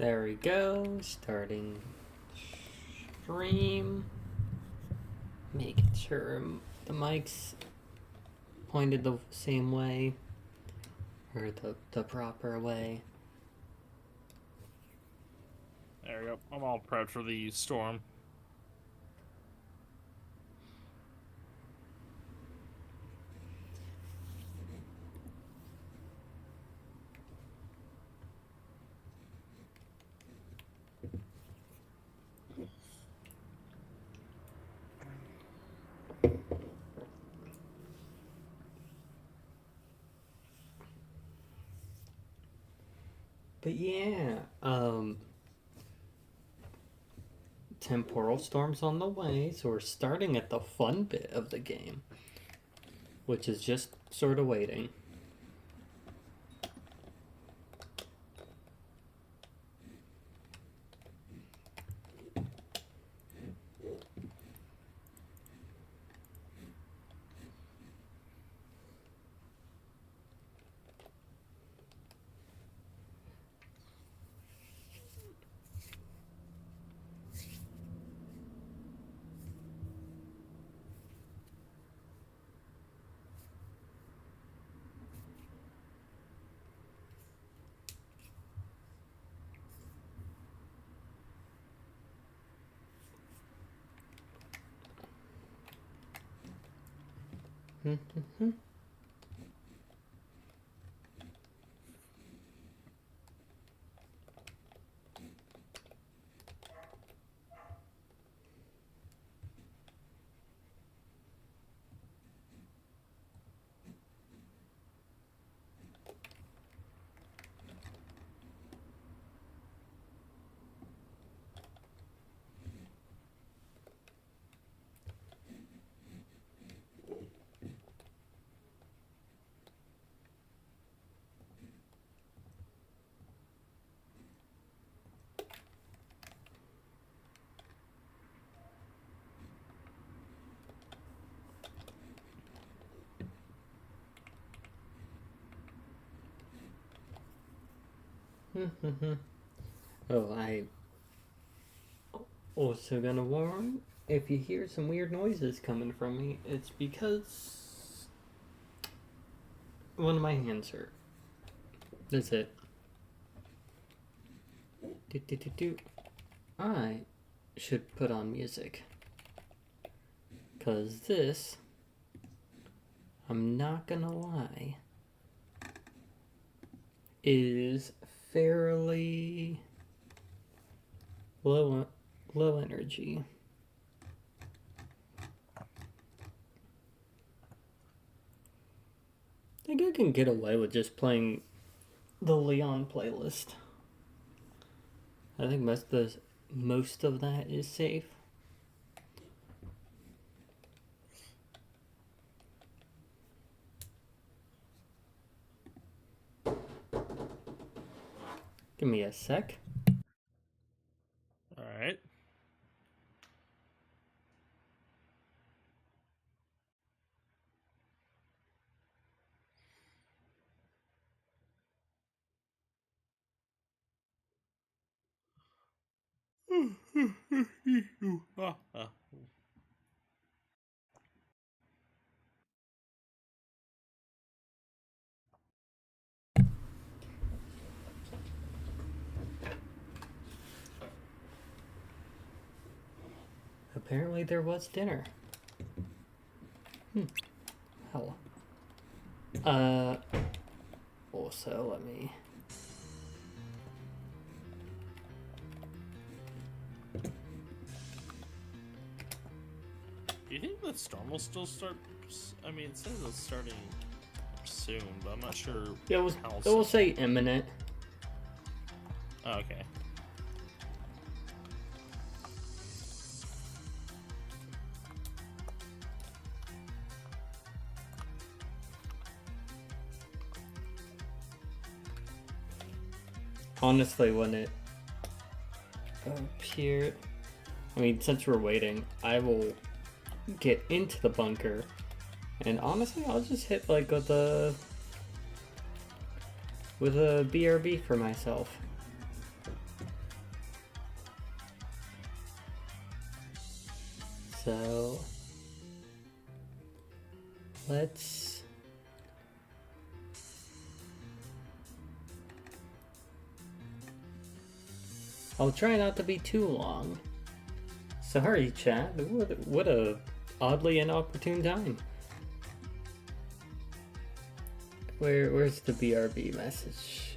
There we go, starting stream. Making sure the mic's pointed the same way, or the proper way. There we go. I'm all prepped for the storm. But yeah, temporal storm's on the way, so we're starting at the fun bit of the game, which is just sort of waiting. Oh, I also gonna warn, if you hear some weird noises coming from me, it's because one of my hands hurt. That's it. I should put on music, cause this, I'm not gonna lie, is fairly low energy. I think I can get away with just playing the Leon playlist. I think most of that is safe. Give me a sec. All right. Apparently there was dinner. Hell. Also, let me... Do you think the storm will still start? I mean, it says it's starting soon, but I'm not sure. It will say imminent. Oh, okay. Honestly, when it appeared... I mean, since we're waiting, I will get into the bunker. And honestly, I'll just hit like with a BRB for myself. So let's I'll try not to be too long. Sorry, chat. What a oddly inopportune time. Where's the BRB message?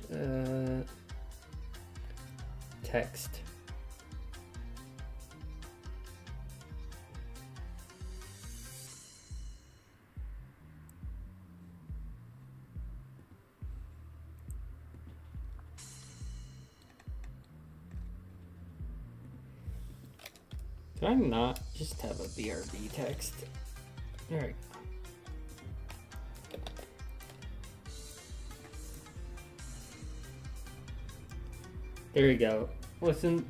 Text. Can I not just have a BRB text? There we go. There you go. Listen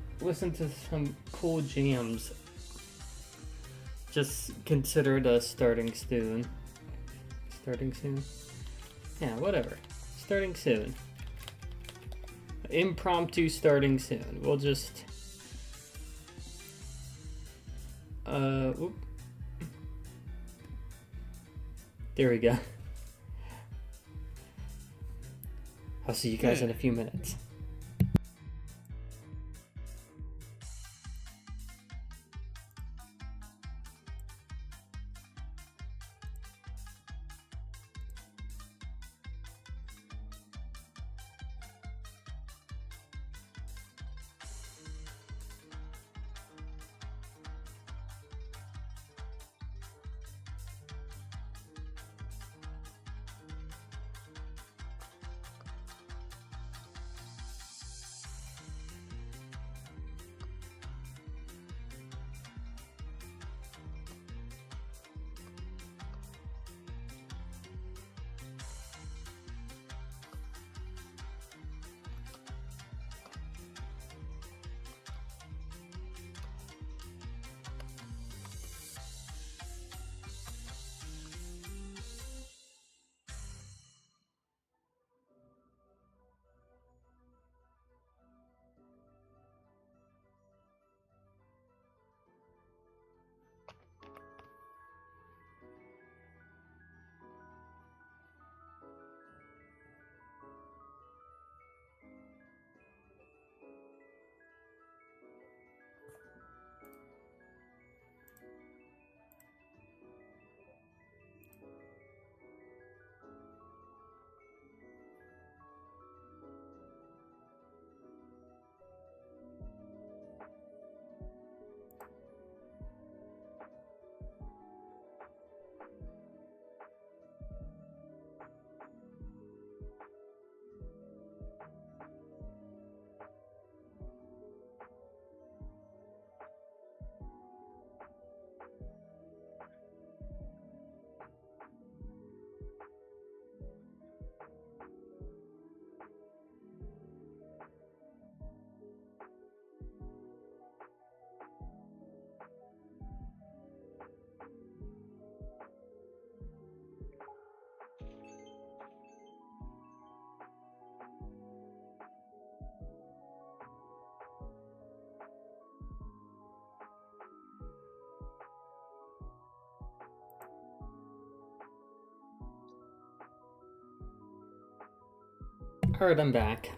to some cool jams. Just consider it us starting soon. Starting soon? Yeah, whatever. Starting soon. Impromptu starting soon. We'll just... Whoop. There we go. I'll see you guys in a few minutes. Alright, I'm back.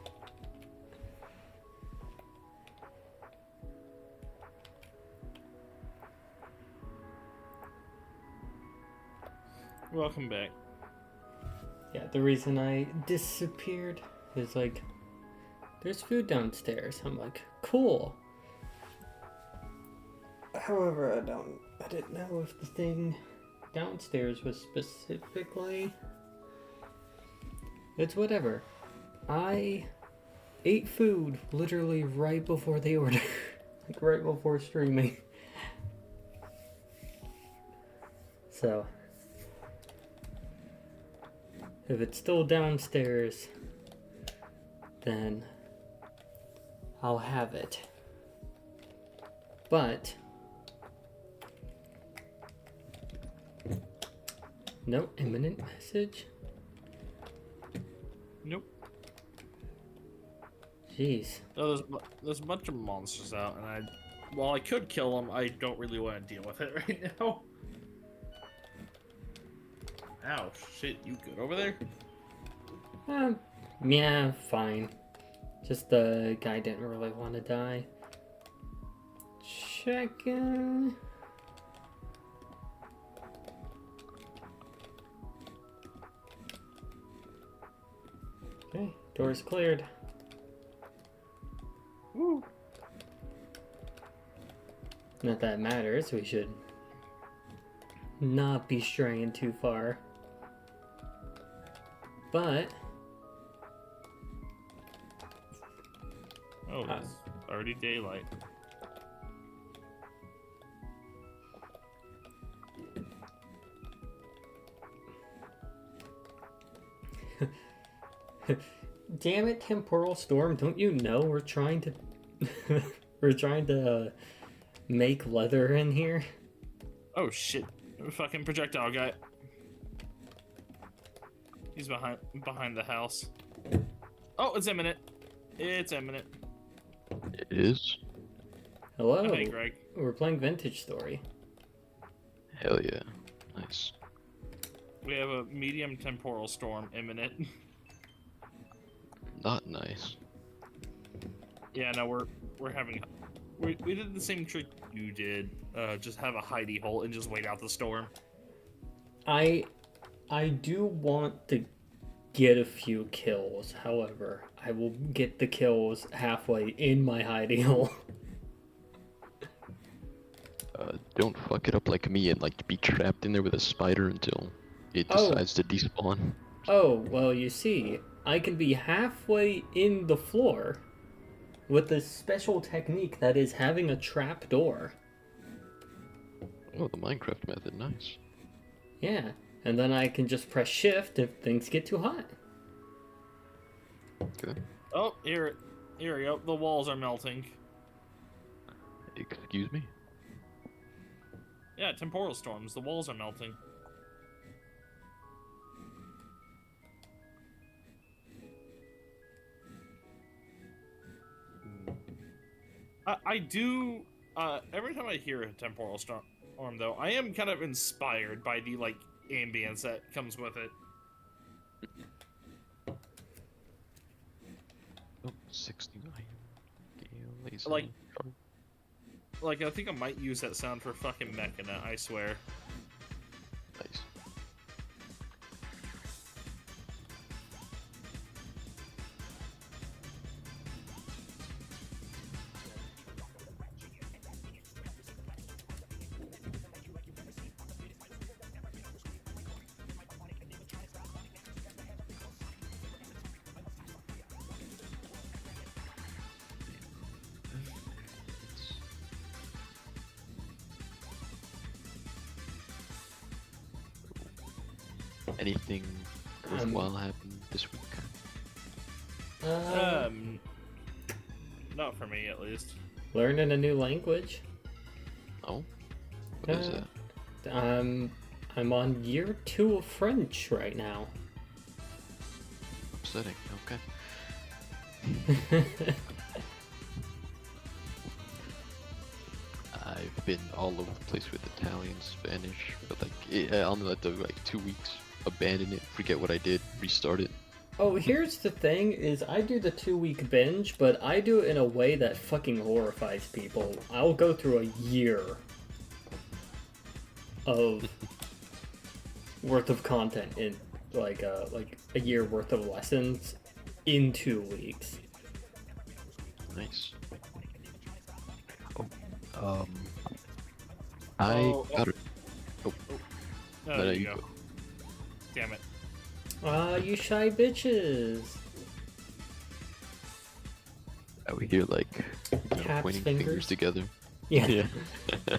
Welcome back. Yeah, the reason I disappeared is like, there's food downstairs. I'm like, cool. However, I didn't know if the thing downstairs was specifically... It's whatever. I ate food literally right before the order. Like right before streaming. So, if it's still downstairs, then I'll have it. But no imminent message? Nope. Jeez. No, there's a bunch of monsters out, and I While I could kill him, I don't really want to deal with it right now. Ow, shit, you good over there? Yeah, fine. Just the guy didn't really want to die. Checking. Okay, door's cleared. Woo. Not that it matters, we should not be straying too far. But Oh, it's already daylight. damn it, Temporal Storm, don't you know we're trying to we're trying to make leather in here? Oh shit. Fucking projectile guy. He's behind the house. Oh, it's imminent. It's imminent. It is? Hello. Hey, Greg. We're playing Vintage Story. Hell yeah. Nice. We have a medium temporal storm imminent. Not nice. Yeah, no, we're having. We did the same trick you did. Just have a hidey hole and just wait out the storm. I do want to get a few kills. However, I will get the kills halfway in my hidey hole. Don't fuck it up like me and like be trapped in there with a spider until it Oh. decides to despawn. Oh, well, you see, I can be halfway in the floor with this special technique that is having a trap door. Oh, the Minecraft method, nice. Yeah, and then I can just press shift if things get too hot. Okay. Oh, here we go. The walls are melting. Excuse me? Yeah, temporal storms. The walls are melting. I do. Every time I hear a temporal storm, though, I am kind of inspired by the like ambience that comes with it. Oh, 69. Gale, laser, Like- sharp. Like, I think I might use that sound for fucking Mechana, I swear. Nice. Anything worthwhile happened this week? Not for me, at least. Learning a new language. Oh? What is Uh, that? I'm on year 2 of French right now. Upsetting, okay. I've been all over the place with Italian, Spanish, but like, I'll let the like 2 weeks, abandon it, forget what I did, restart it. Oh, here's the thing, is I do the 2-week binge, but I do it in a way that fucking horrifies people. I'll go through a year of worth of content in like a year worth of lessons in 2 weeks. Nice. Oh, I got it. Oh, No, there no, you you go. go. Damn it. Ah, you shy bitches. Out here, like, Cat's pointing fingers. fingers together. Yeah. Yeah.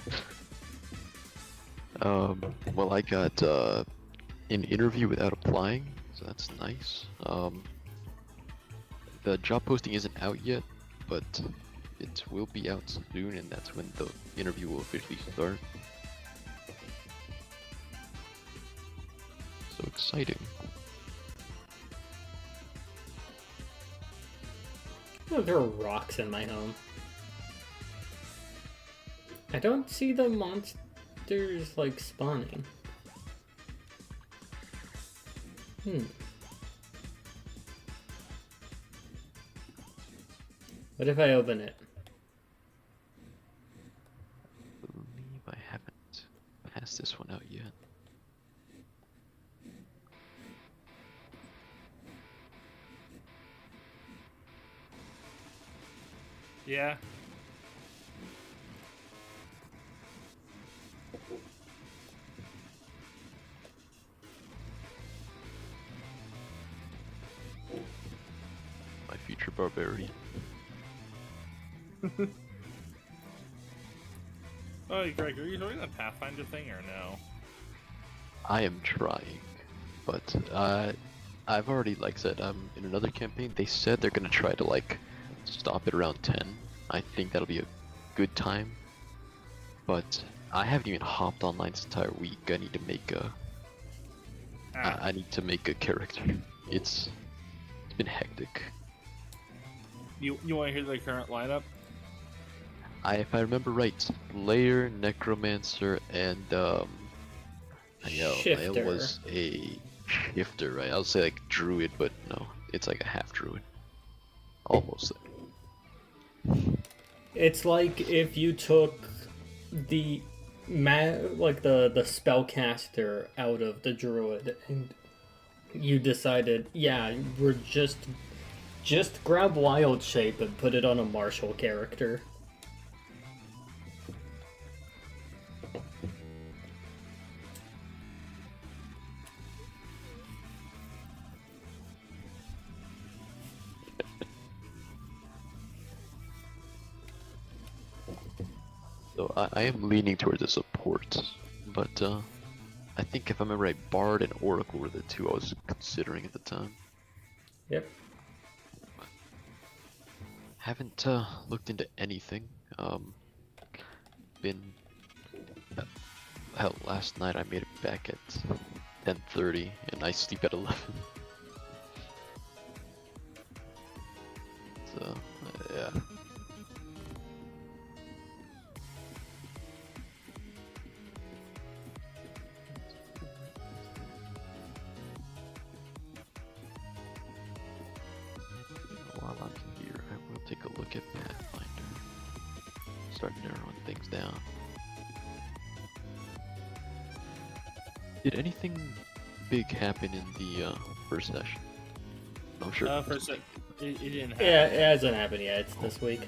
Well, I got an interview without applying, so that's nice. The job posting isn't out yet, but it will be out soon, and that's when the interview will officially start. So exciting. Oh, there are rocks in my home. I don't see the monsters like spawning. What if I open it? I believe I haven't passed this one out yet. Yeah. My future barbarian. Oh, Greg, are you doing the Pathfinder thing or no? I am trying, but I've already, like said, I'm in another campaign. They said they're gonna try to like stop it around 10. I think that'll be a good time, but I haven't even hopped online this entire week. I need to make a I need to make a character. It's been hectic. You want to hear the current lineup? If I remember right, Layer, Necromancer, and Shifter. I was a shifter, right? I would say like druid, but no, it's like a half druid, almost there. It's like if you took the the spellcaster out of the druid and you decided, yeah, we're just grab wild shape and put it on a martial character. So I am leaning towards a support, but I think if I remember right, Bard and Oracle were the two I was considering at the time. Yep. Haven't looked into anything. Been hell, last night I made it back at 10:30, and I sleep at 11. So yeah. While I'm here, I will take a look at Pathfinder. Start narrowing things down. Did anything big happen in the first session? I'm sure. First, it didn't happen. Yeah, it hasn't happened yet. It's this week.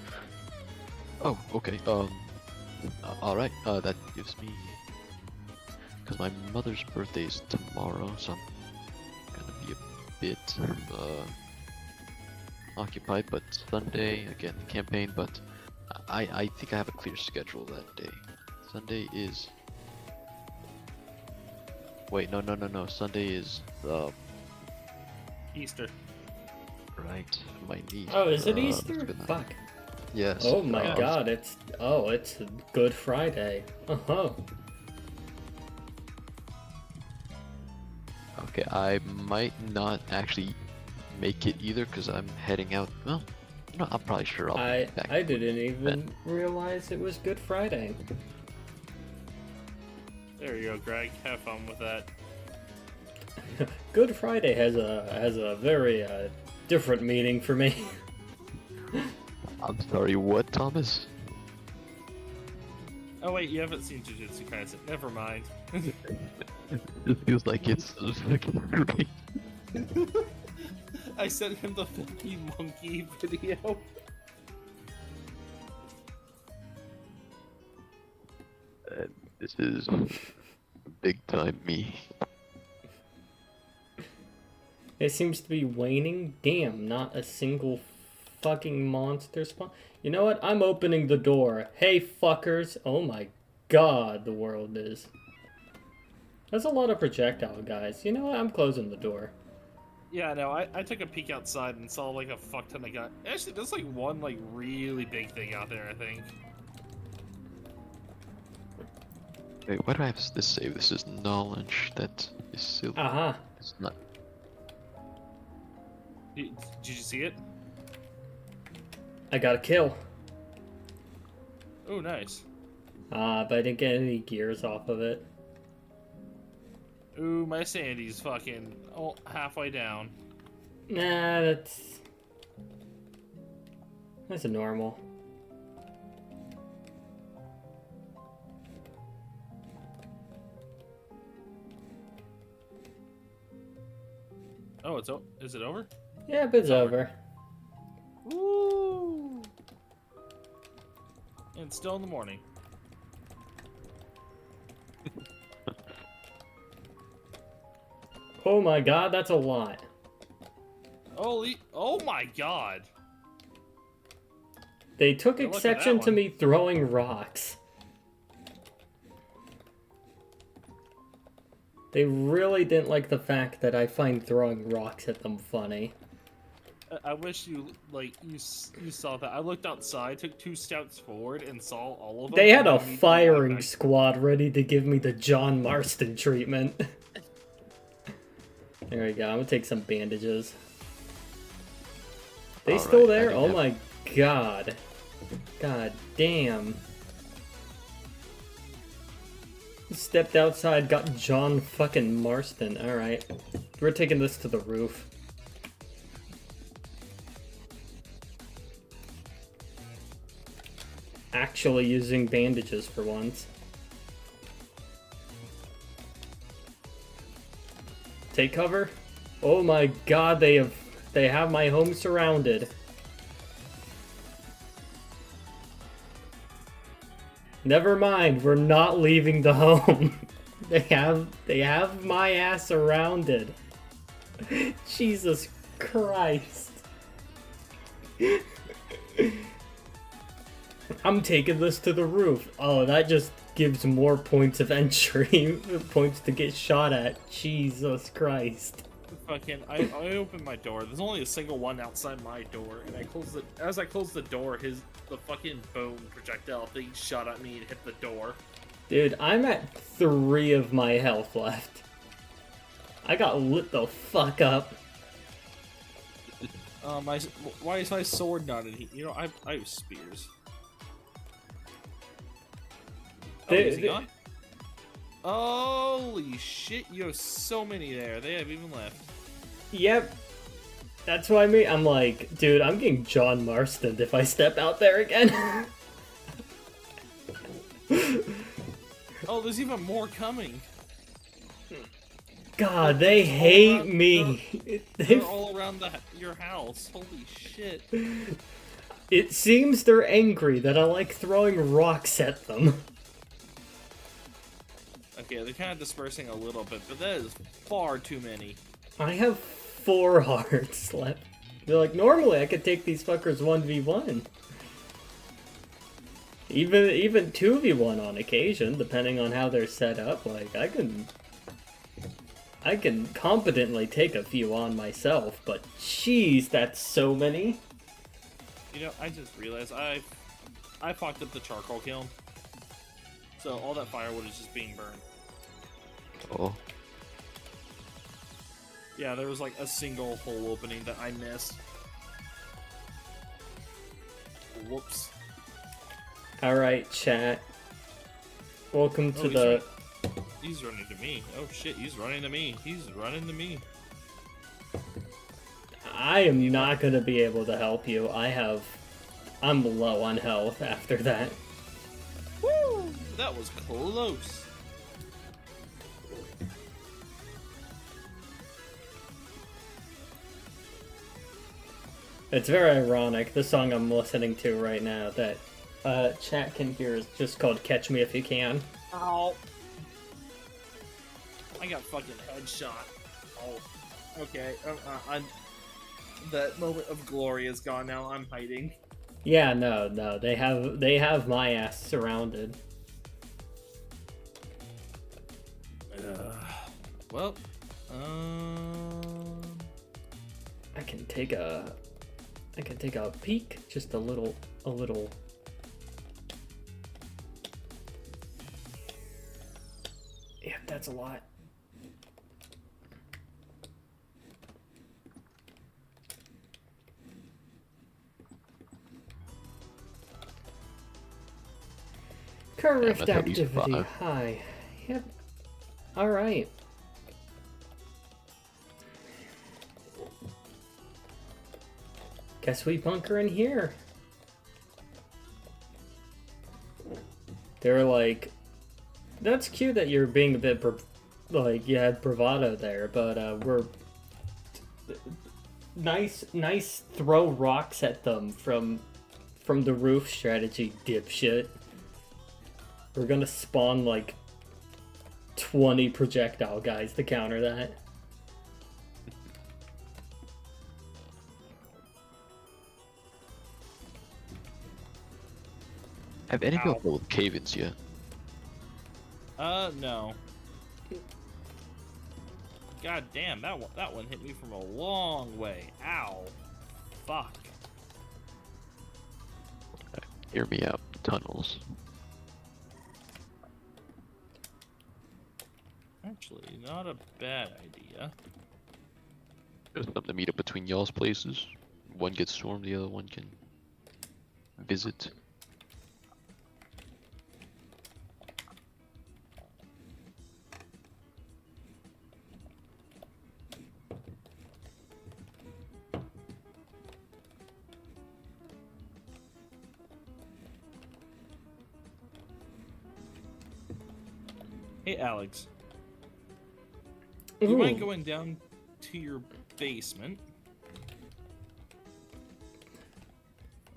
Oh, okay. All right. That gives me, because my mother's birthday is tomorrow, so I'm gonna be a bit occupied. But Sunday, again, the campaign. But I think I have a clear schedule that day. Sunday is. Wait, no. Sunday is Easter. right. My niece. Oh, is it is Easter? gonna- Fuck. Yes. Oh my uh, god, it's Good Friday. Uh-huh. Okay, I might not actually make it either because I'm heading out. Well, no, I'm probably sure I'll be back. I didn't even realize it was Good Friday. There you go, Greg. Have fun with that. Good Friday has a very different meaning for me. I'm sorry, what, Thomas? Oh wait, you haven't seen Jujutsu Kaisen. Never mind. It feels like it's fucking great. I sent him the filthy monkey video. This is big time me. It seems to be waning. Damn, not a single fucking monster spawn. You know what? I'm opening the door. Hey, fuckers. Oh my god, the world is. That's a lot of projectile, guys. You know what? I'm closing the door. Yeah, no, I took a peek outside and saw like a fuck ton of guys. Actually, there's like one like really big thing out there, I think. Wait, why do I have this save? This is knowledge. That is silly. Aha. It's not. Did you see it? I got a kill. Oh, nice. But I didn't get any gears off of it. Ooh, my Sandy's fucking halfway down. Nah, that's a normal. Oh, is it over? Yeah, but it's over. Woo! And it's still in the morning. Oh my god, that's a lot. Holy! Oh my god! They took Now look at exception that to one. me throwing rocks. They really didn't like the fact that I find throwing rocks at them funny. I wish you saw that. I looked outside, took 2 steps forward, and saw all of them. They had and a then immediately firing went back. squad ready to give me the John Marston treatment. There we go, I'm gonna take some bandages. They Alright, still I there? do Oh have- my god. God damn. Stepped outside, got John fucking Marston. Alright. We're taking this to the roof. Actually using bandages for once. Take cover? Oh my god, they have my home surrounded. Never mind, we're not leaving the home. They have my ass surrounded. Jesus Christ. I'm taking this to the roof. Oh, that just gives more points of entry. Points to get shot at. Jesus Christ. Fucking, I opened my door. There's only a single one outside my door, and I closed it. As I closed the door, the fucking boom projectile thing shot at me and hit the door. Dude, I'm at 3 of my health left. I got lit the fuck up. Why is my sword not in here? You know, I have spears. Oh, They- is he they- gone? Holy shit! You have so many there. They have even left. Yep. That's what I mean. I'm like, dude, I'm getting John Marston if I step out there again. Oh, there's even more coming. God, they hate me. They're all around your house. Holy shit! It seems they're angry that I like throwing rocks at them. Okay, they're kind of dispersing a little bit, but that is far too many. I have 4 hearts left. They're like, normally I could take these fuckers 1v1. Even 2v1 on occasion, depending on how they're set up. Like, I can competently take a few on myself, but jeez, that's so many. You know, I just realized I fucked up the charcoal kiln. So all that firewood is just being burned. Oh, Yeah, there was like a single hole opening that I missed. Whoops. Alright, chat. Welcome to Oh, the... He's running to me. Oh shit, he's running to me. He's running to me. I am not gonna be able to help you. I'm low on health after that. Woo! That was close. It's very ironic. The song I'm listening to right now that chat can hear is just called Catch Me If You Can. Ow. I got fucking headshot. Oh. Okay. That moment of glory is gone now. I'm hiding. Yeah, no, they have my ass surrounded. Well, I can take a peek, just a little. Yeah, that's a lot. Current Yeah, rift that's at least activity 5. high. Yep. Alright. Guess we bunker in here. They're like, that's cute that you're being a bit, like, you had bravado there, but we're nice throw rocks at them from the roof strategy, dipshit. We're gonna spawn like 20 projectile guys to counter that. Have any of y'all Ow. dealt with cave-ins yet? No. God damn, that one hit me from a long way. Ow. Fuck. Hear me out. Tunnels. Actually, not a bad idea. There's something to meet up between y'all's places. One gets stormed, the other one can visit. Hey, Alex. Do you mind Ooh. going down to your basement?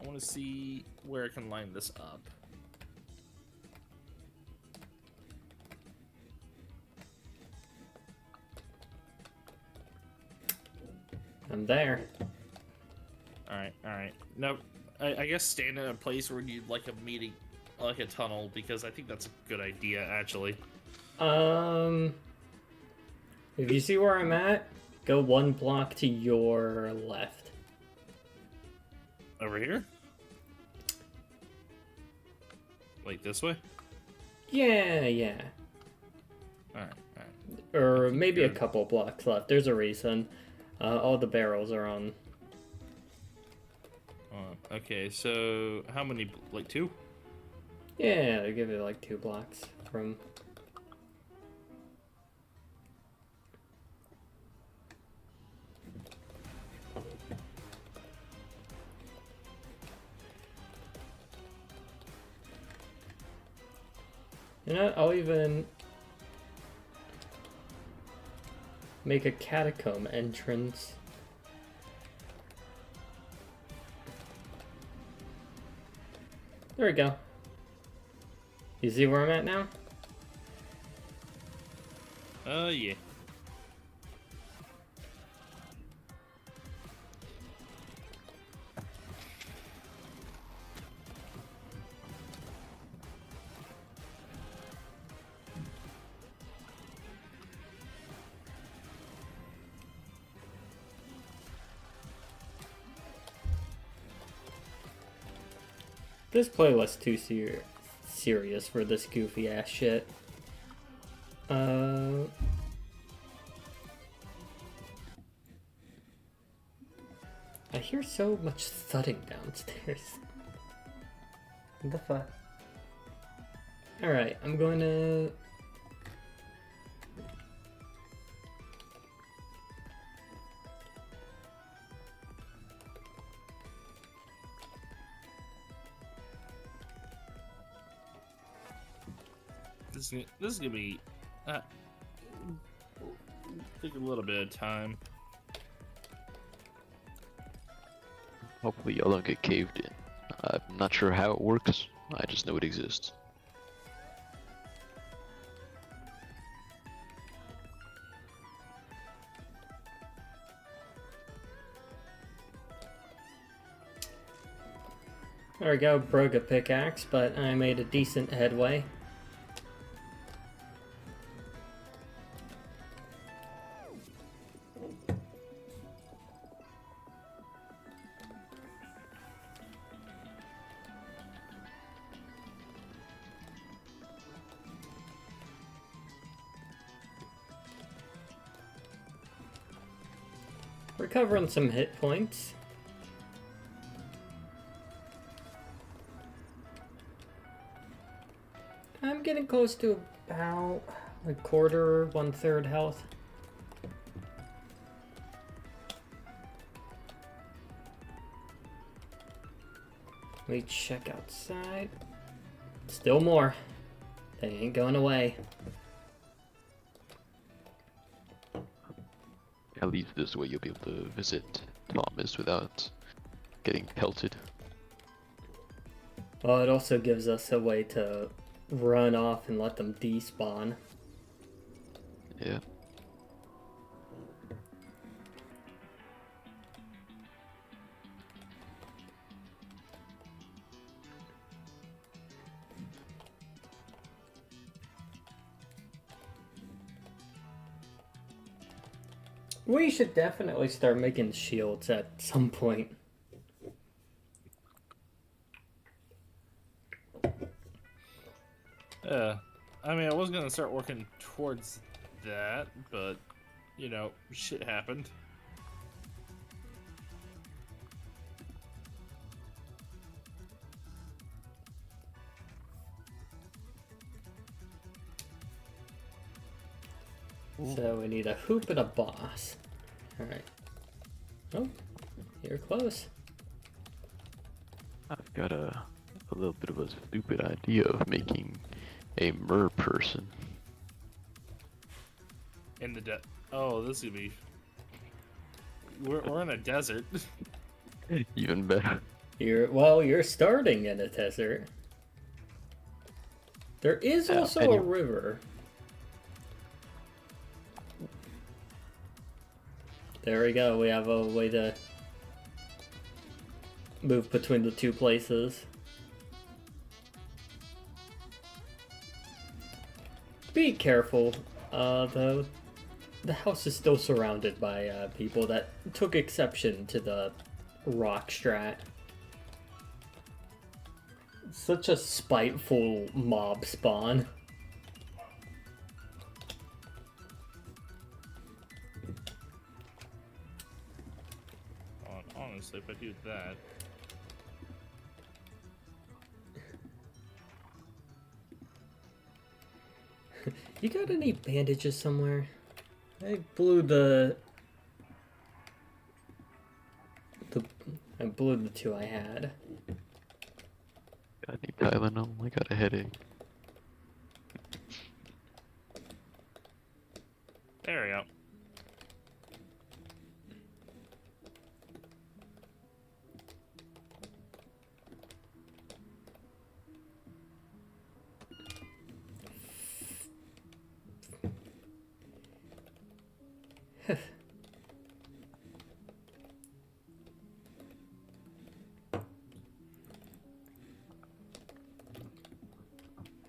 I want to see where I can line this up. I'm there. Alright. No, I guess stand in a place where you'd like a meeting, like a tunnel, because I think that's a good idea, actually. If you see where I'm at, go 1 block to your left. Over here? Like this way? Yeah. Alright. Or maybe a good. couple blocks left. There's a reason. All the barrels are on. Okay, so how many, like 2? Yeah, they give it like 2 blocks from. You know, I'll even make a catacomb entrance. There we go. You see where I'm at now? Yeah. This playlist too serious for this goofy ass shit. I hear so much thudding downstairs. What the fuck? Alright, I'm going to... This is gonna be take a little bit of time. Hopefully y'all don't get caved in. I'm not sure how it works. I just know it exists. There we go, broke a pickaxe, but I made a decent headway. Recovering some hit points. I'm getting close to about a quarter, 1/3 health. Let me check outside. Still more. They ain't going away. At least this way you'll be able to visit Thomas without getting pelted. Well, it also gives us a way to run off and let them despawn. Yeah. We should definitely start making shields at some point. I mean, I was gonna start working towards that, but, you know, shit happened. So we need a hoop and a boss. Alright. Oh, you're close. I've got a little bit of a stupid idea of making a mer person. In the oh, this is gonna be. We're in a desert. Even better. You're starting in a desert. There is also a anyway. river. There we go. We have a way to move between the two places. Be careful, though. The house is still surrounded by people that took exception to the rock strat. Such a spiteful mob spawn. Honestly, if I do that. You got any bandages somewhere? I blew the two I had. Got any Tylenol? I got a headache. There we go.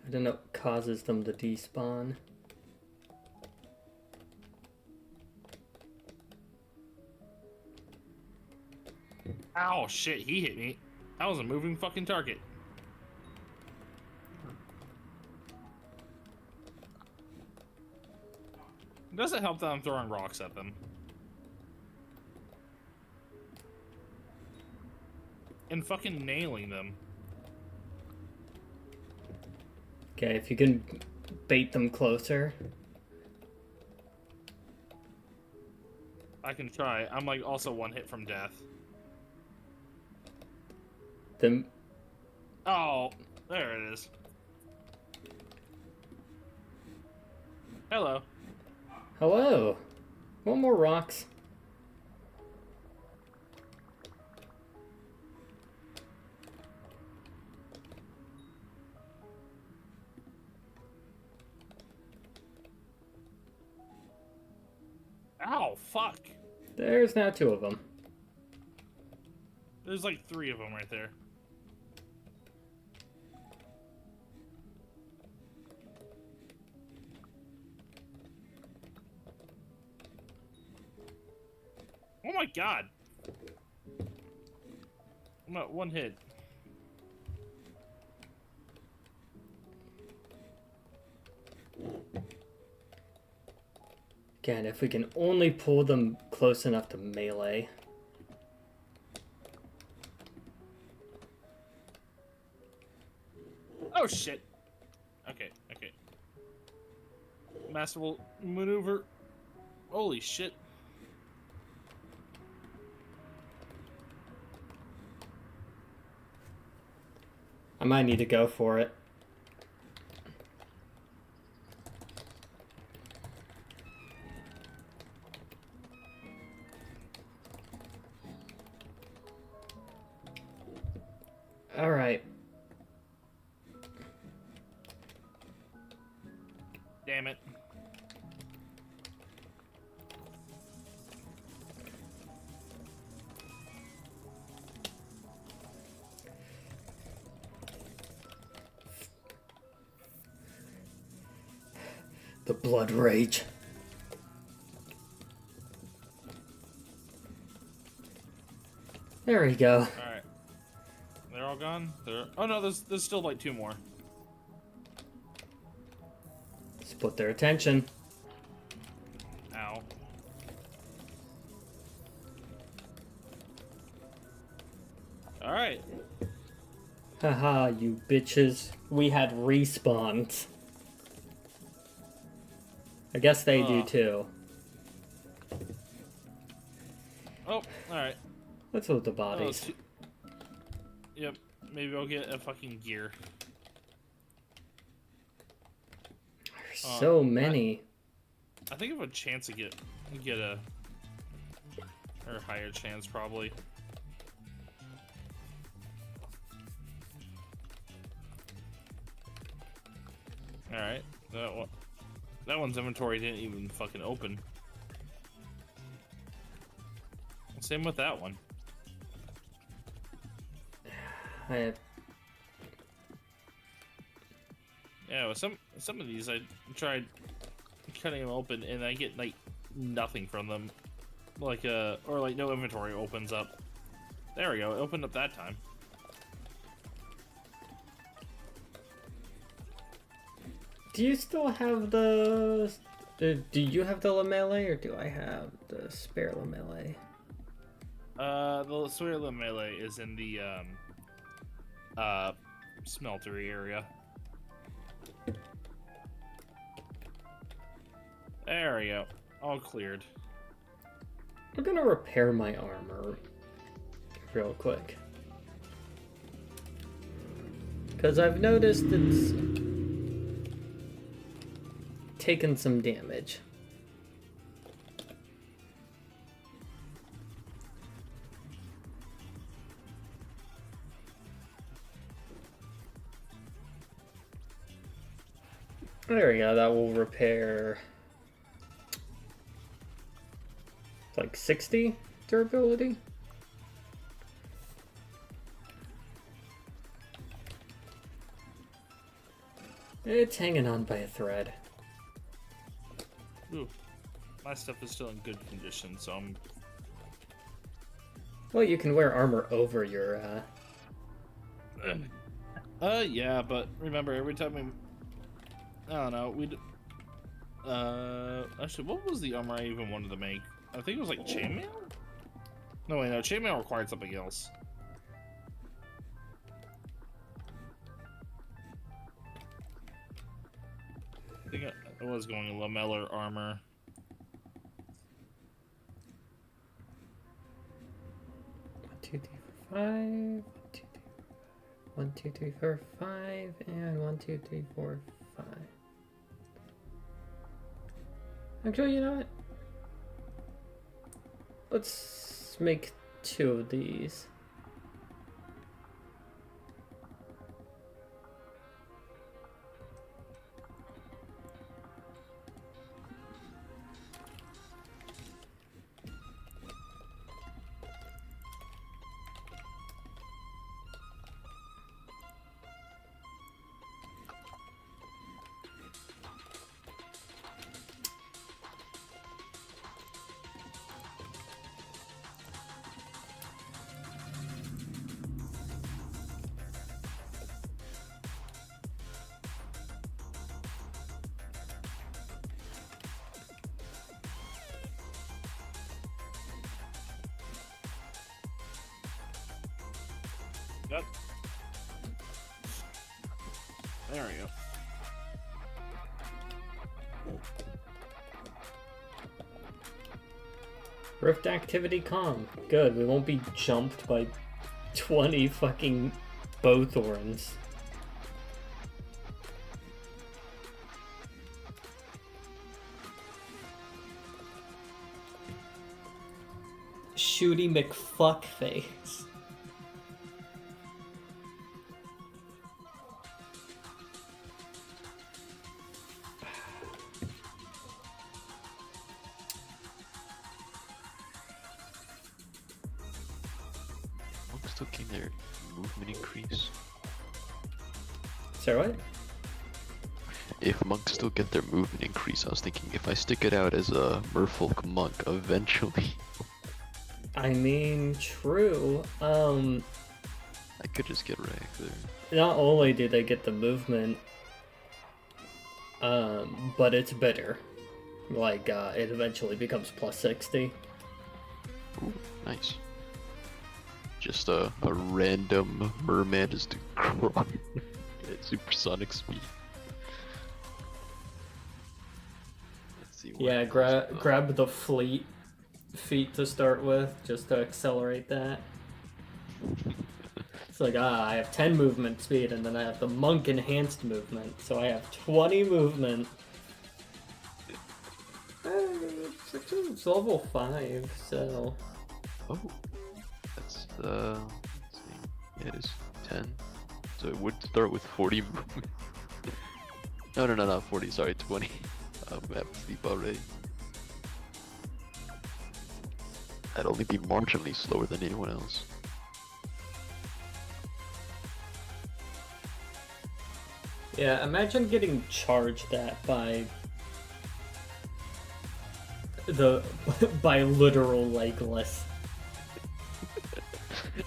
I don't know what causes them to despawn. Ow, shit, he hit me. That was a moving fucking target. It doesn't help that I'm throwing rocks at them. And fucking nailing them. Okay, if you can bait them closer. I can try. I'm like also one hit from death. Then Oh, there it is. Hello. hello. Want more rocks? Ow, fuck. There's now two of them. There's like 3 of them right there. Oh my god. I'm at 1 hit. Again, if we can only pull them close enough to melee. Oh shit. Okay. masterful maneuver. Holy shit. I might need to go for it. All right. Damn it. The blood rage. There we go. Alright. They're all gone? Oh no, there's still like 2 more. Split their attention. Ow. Alright. Haha, you bitches. We had respawns. I guess they do too. Oh, alright. Let's loot the Oh, bodies. Yep. Maybe I'll get a fucking gear. There's so many. I think I have a chance to get a or a higher chance probably. All right, that one's inventory didn't even fucking open. Same with that one. I have... Yeah, with some of these I tried cutting them open and I get like nothing from them, like or like no inventory opens up. There we go, it opened up that time. Do you still have the... do you have the lamelle or do I have the spare lamelle? The spare lamelle is in the smeltery area. There we go. All cleared. I'm gonna repair my armor real quick. Because I've noticed it's taken some damage. There we go, that will repair like 60 durability. It's hanging on by a thread. Ooh, my stuff is still in good condition, so I'm... Well, you can wear armor over your, yeah, but remember, every time we... I don't know, we'd... actually, what was the armor I even wanted to make? I think it was like chainmail? No, wait, no, chainmail required something else. I think I was going lamellar armor. One, two, three, four, five, and 1, 2, 3, 4, 5. Actually, you know what? Let's make 2 of these. Yep. There we go. Rift activity calm. Good, we won't be jumped by 20 fucking Bowthorns. Shooty McFuckface. Monks still getting their movement increase. Sorry, what? If monks still get their movement increase, I was thinking if I stick it out as a merfolk monk, eventually I mean, true. I could just get wrecked there. Not only do they get the movement, but it's better. Like, it eventually becomes plus 60. Ooh, nice. Just a random merman just at supersonic speed. Let's see. Yeah, grab the fleet feat to start with, just to accelerate that. It's like, I have 10 movement speed, and then I have the monk enhanced movement, so I have 20 movement. It's level 5, so... Oh, that's let's see. Yeah, it is 10. So it would start with 40 movement. No, not 40. Sorry, 20. I'm at sleep already. I'd only be marginally slower than anyone else. Yeah, imagine getting charged at by by literal legless.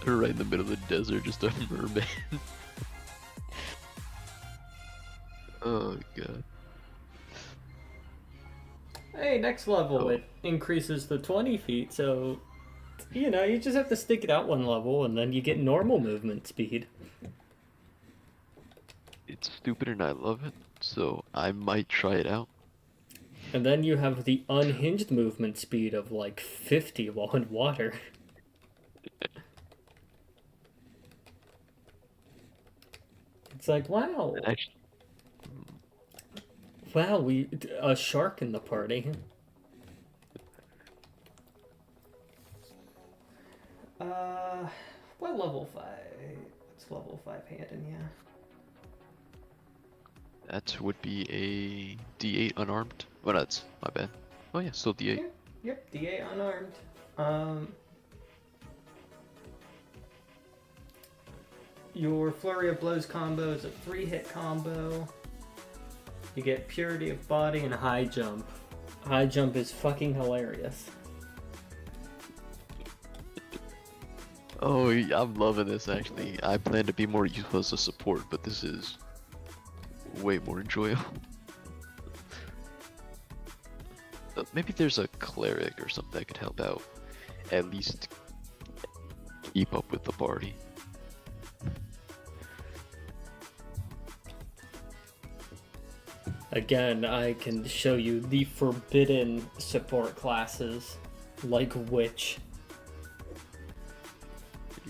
Right in the middle of the desert, just a merman. Oh god. Hey, next level it increases to 20 feet, so you know, you just have to stick it out one level and then you get normal movement speed. It's stupid and I love it, so I might try it out. And then you have the unhinged movement speed of like 50 while in water. It's like, wow. Actually, Wow, a shark in the party. What level 5? What's level 5 hand in, yeah. that would be a D8 unarmed. Well, that's my bad. Oh yeah, still D8. Yep, DA unarmed. Your Flurry of Blows combo is a 3-hit combo. You get Purity of Body and High Jump. High Jump is fucking hilarious. Oh, I'm loving this actually. I plan to be more useful as a support, but this is way more enjoyable. Maybe there's a cleric or something that could help out. At least keep up with the party. Again, I can show you the forbidden support classes, like Witch.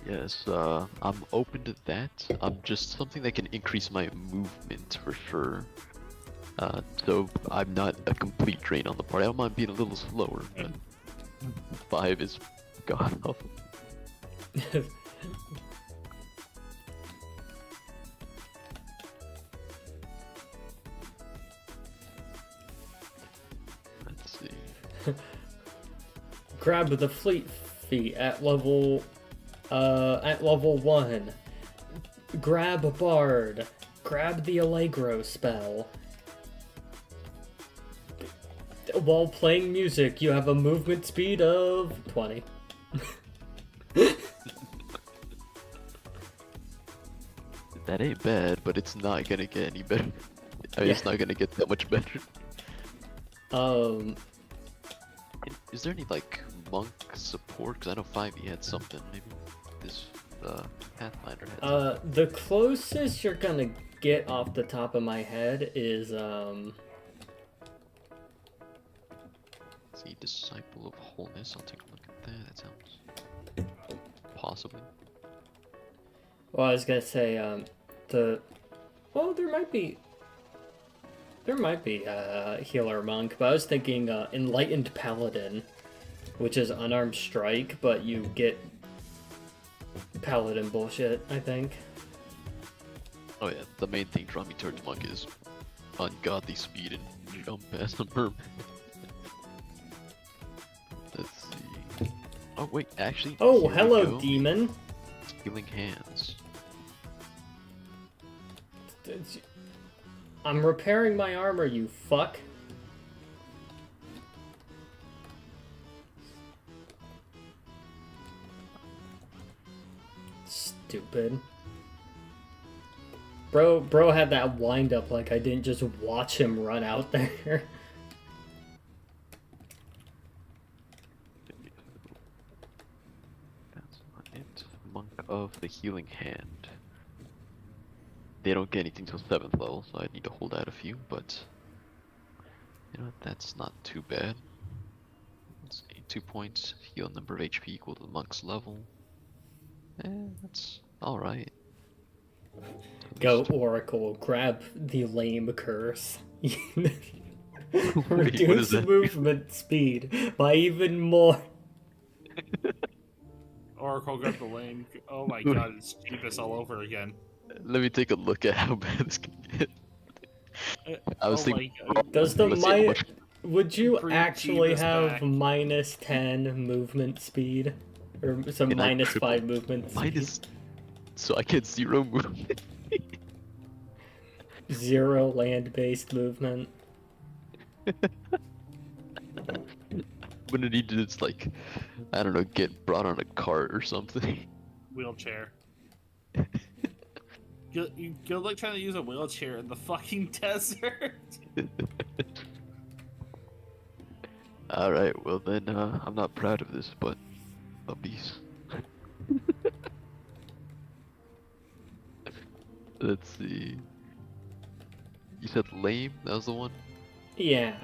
Yes, I'm open to that. I'm just something that can increase my movement for sure. So I'm not a complete drain on the party. I don't mind being a little slower, but 5 is god awful. Let's see. Grab the Fleet Feet at level 1. Grab a Bard. Grab the Allegro spell. While playing music, you have a movement speed of 20. That ain't bad, but it's not gonna get any better. I mean, it's not gonna get that much better. Is there any like monk support? Because I know 5e had something. Maybe this Pathfinder had something. The closest you're gonna get off the top of my head is See, Disciple of Wholeness. I'll take a look at that. That sounds possibly. Well, I was gonna say, well, there might be a healer monk, but I was thinking Enlightened Paladin, which is unarmed strike, but you get paladin bullshit, I think. Oh yeah, the main thing drawing me towards monk is ungodly speed and jump past the merman. Let's see. Oh wait, actually. Oh, here we hello, go. demon. Healing hands. I'm repairing my armor, you fuck. Stupid. Bro had that wind up like I didn't just watch him run out there. That's not it. Monk of the Healing Hand. They don't get anything till 7th level, so I need to hold out a few, but you know what, that's not too bad. Let's see, 2 points, heal number of HP equal to the monk's level. That's alright. Go Oracle, grab the lame curse. what Reduce is that? movement speed by even more. Oracle got the lane. Oh my god, it's cheapest all over again. Let me take a look at how bad this can get. I was Oh thinking, my god. Does the let's see how much- would you Bring actually Jeebus have back. minus 10 movement speed? Or some Can I minus triple- 5 movement speed? minus, so I get 0 movement. 0 land-based movement. When I need to just like, I don't know, get brought on a cart or something. Wheelchair. Good luck trying to use a wheelchair in the fucking desert. Alright, well then, I'm not proud of this, but puppies. Let's see. You said lame? That was the one? Yeah.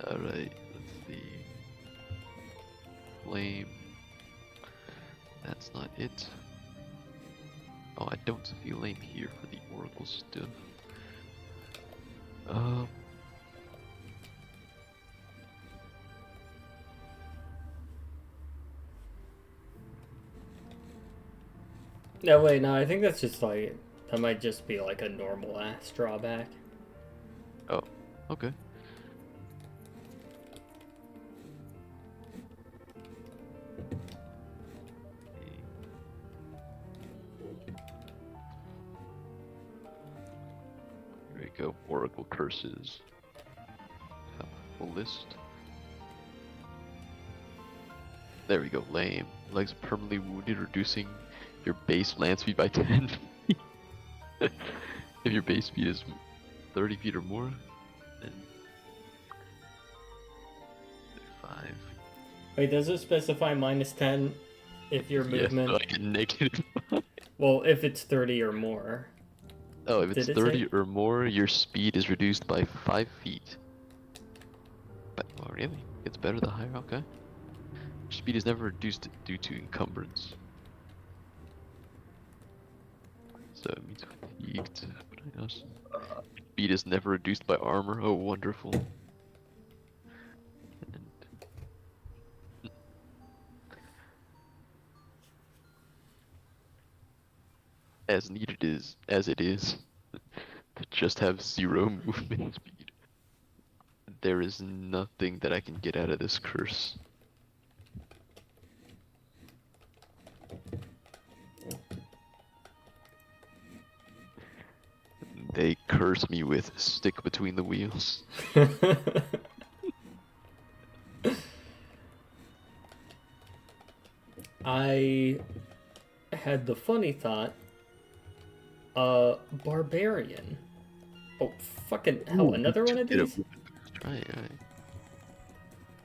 Alright, let's see. Lame. That's not it. Oh, I don't see lame here for the Oracle stuff. No, wait, no, I think that's just like, that might just be like a normal ass drawback. Oh, okay. Here we go, Oracle Curses. Have a full list. There we go, lame. Legs permanently wounded, reducing your base land speed by 10 feet. If your base speed is 30 feet or more, then 5. Wait, does it specify minus 10 if your movement? Yes, so I get negative. Well, if it's 30 or more. Oh, if it's Did it 30 say? or more, your speed is reduced by 5 feet. But, oh really? It's better the higher? Okay. Your speed is never reduced due to encumbrance. So it means fatigued. What else? Speed is never reduced by armor. Oh, wonderful. And as needed is as it is to just have 0 movement speed. There is nothing that I can get out of this curse. They curse me with stick between the wheels. I had the funny thought, barbarian. Oh, fucking hell, another one of Get a these? movement boost. Right.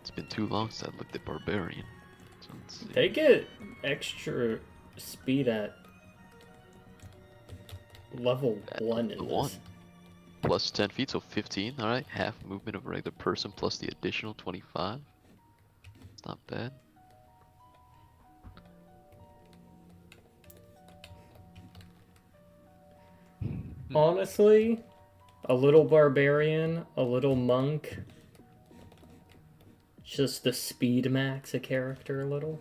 It's been too long since I looked at barbarian. So let's see. They get extra speed at level 1 in the this. one. plus 10 feet, so 15. All right, half movement of a regular person plus the additional 25. It's not bad. Honestly, a little barbarian, a little monk. Just to speed max a character a little.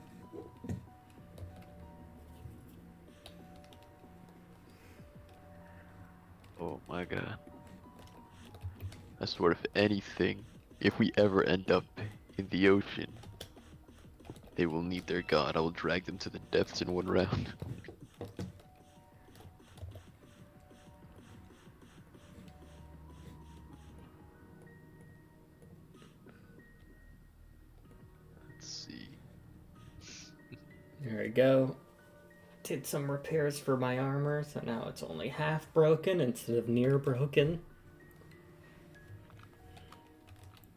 Oh my god. I swear, if anything, if we ever end up in the ocean, they will need their god. I will drag them to the depths in one round. Let's see. There we go. Did some repairs for my armor, so now it's only half broken instead of near broken.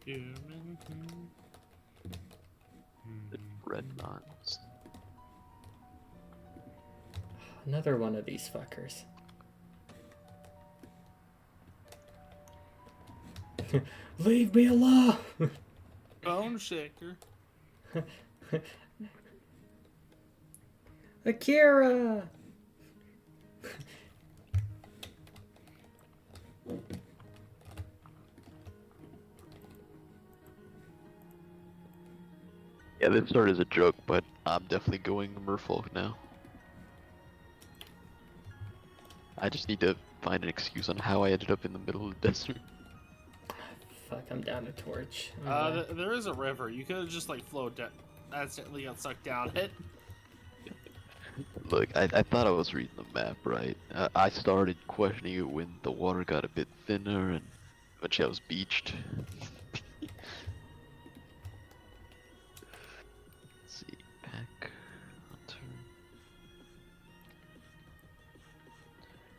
The red knots. Another one of these fuckers. Leave me alone! Bone shaker. Akira! Yeah, this started as a joke, but I'm definitely going Merfolk now. I just need to find an excuse on how I ended up in the middle of the desert. Fuck, I'm down a torch. There is a river. You could have just like flowed down. Accidentally got sucked down it. Look, I thought I was reading the map right. I started questioning it when the water got a bit thinner and eventually I was beached. Let's see, pack, hunter.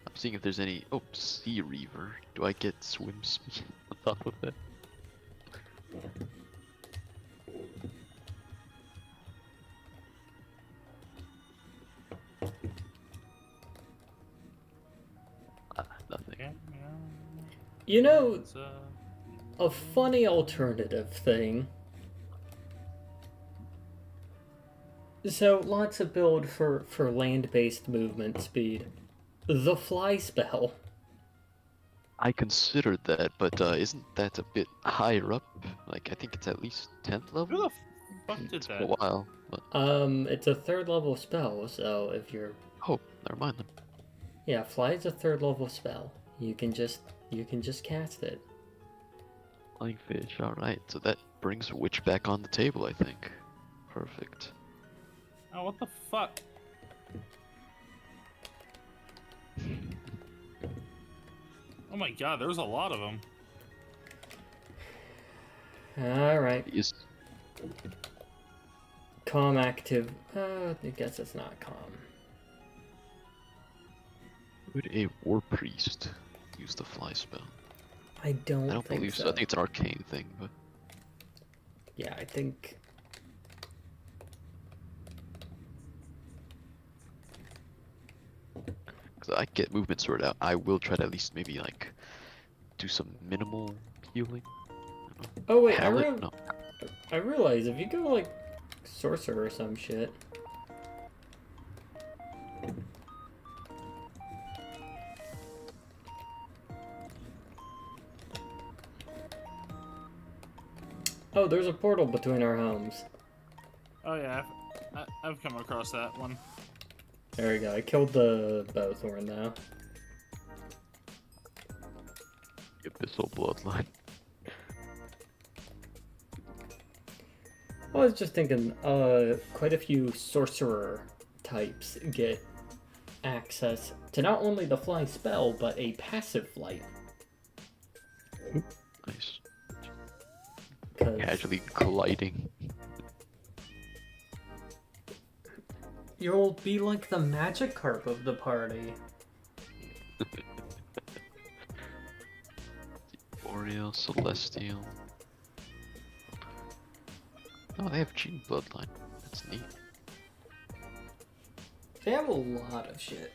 I'm seeing if there's any. Oh, Sea Reaver. Do I get swim speed on top of that? Nothing. You know, a funny alternative thing. So, lots of build for land-based movement speed. The fly spell. I considered that, but isn't that a bit higher up? Like, I think it's at least 10th Who level? the fuck did It's been that? a while, but... It's a 3rd level spell, so if you're... Oh, never mind then. Yeah, fly is a 3rd level spell. You can just cast it. Flying fish, alright. So that brings Witch back on the table, I think. Perfect. Oh, what the fuck? Oh my god, there's a lot of them. Alright. Is Calm active. I guess it's not calm. would a war priest use the fly spell? I don't I don't think believe so. so. I think it's an arcane thing, but Yeah, I think... because I get movement sorted out, I will try to at least maybe like do some minimal healing. Oh wait, Pallet? No. I realize if you go like sorcerer or some shit. Oh, there's a portal between our homes. Oh yeah, I've come across that one. There we go. I killed the bowthorn though. Abyssal bloodline. I was just thinking, quite a few sorcerer types get access to not only the fly spell, but a passive flight. Nice. 'Cause Casually colliding. you'll be like the magic carp of the party. Boreal, Celestial. Oh, they have Gene bloodline. That's neat. They have a lot of shit.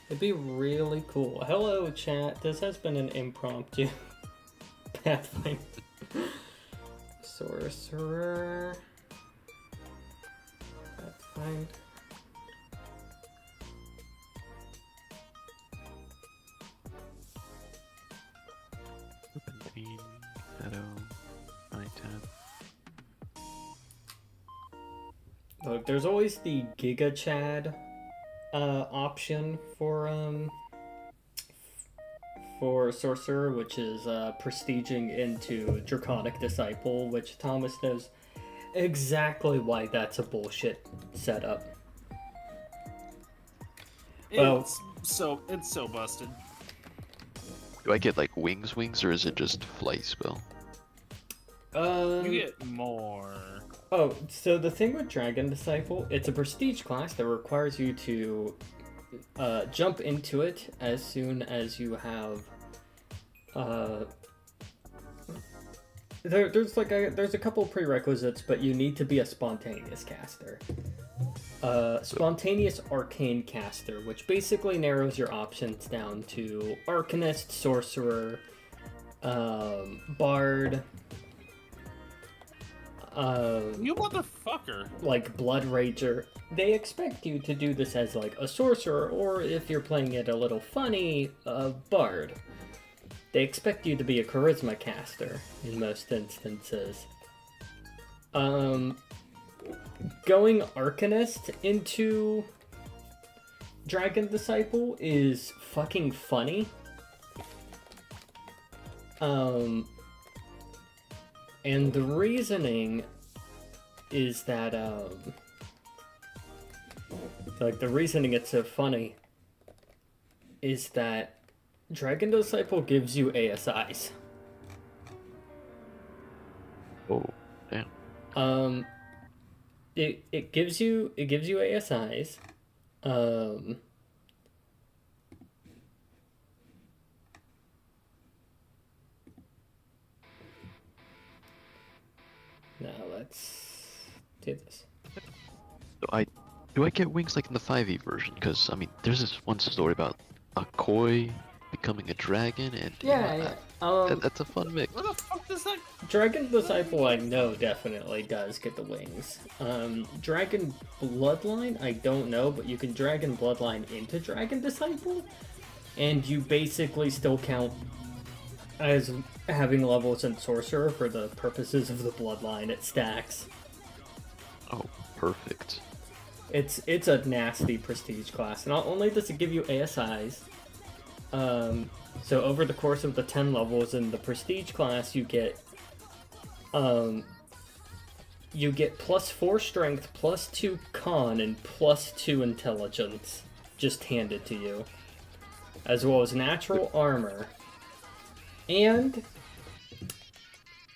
It'd be really cool. Hello, chat. This has been an impromptu Pathfinder. Sorcerer. Pathfinder. Queen, Shadow, Night Look, there's always the Giga Chad option for Sorcerer, which is prestiging into Draconic Disciple, which Thomas knows exactly why that's a bullshit setup. Well- It's so busted. Do I get like wings, or is it just flight spell? You get more. Oh, so the thing with Dragon Disciple, it's a prestige class that requires you to jump into it as soon as you have. There's a couple prerequisites, but you need to be a spontaneous caster. Spontaneous arcane caster, which basically narrows your options down to Arcanist, Sorcerer, Bard. You motherfucker. Like Blood Rager. They expect you to do this as like a sorcerer, or if you're playing it a little funny, a bard. They expect you to be a charisma caster in most instances. Going Arcanist into Dragon Disciple is fucking funny. And the reasoning is that, like, the reasoning it's so funny is that Dragon Disciple gives you ASIs. Oh, damn. It gives you ASIs. Now let's do this. Do I get wings like in the 5e version? Because I mean, there's this one story about a koi becoming a dragon, and that's a fun mix. Where the fuck does that? Dragon Disciple, I know definitely does get the wings. Dragon Bloodline, I don't know, but you can Dragon Bloodline into Dragon Disciple, and you basically still count as having levels in Sorcerer for the purposes of the Bloodline. It stacks. Oh, perfect. It's a nasty prestige class. Not only does it give you ASIs, so over the course of the 10 levels in the prestige class, you get +4 strength, +2 con, and +2 intelligence just handed to you, as well as natural armor, and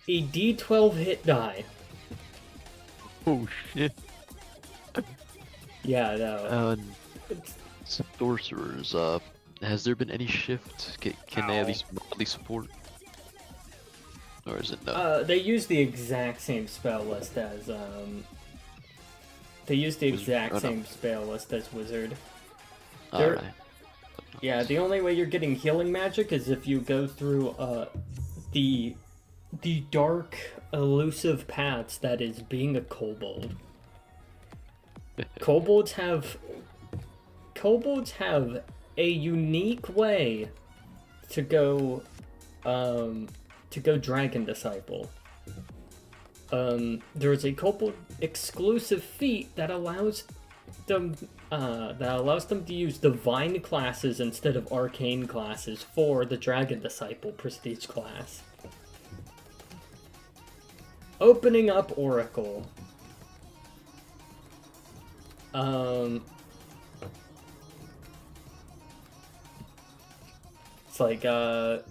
a D12 hit die. Oh shit. Yeah, no. Sorcerers, has there been any shift? Can they at least broadly support? Or is it no? They use the exact same spell list as Wizard. Alright. Yeah, the only way you're getting healing magic is if you go through the dark, elusive paths that is being a kobold. Kobolds have a unique way to go Dragon Disciple. There's a kobold exclusive feat that allows them to use divine classes instead of arcane classes for the Dragon Disciple prestige class. Opening up Oracle. It's like, I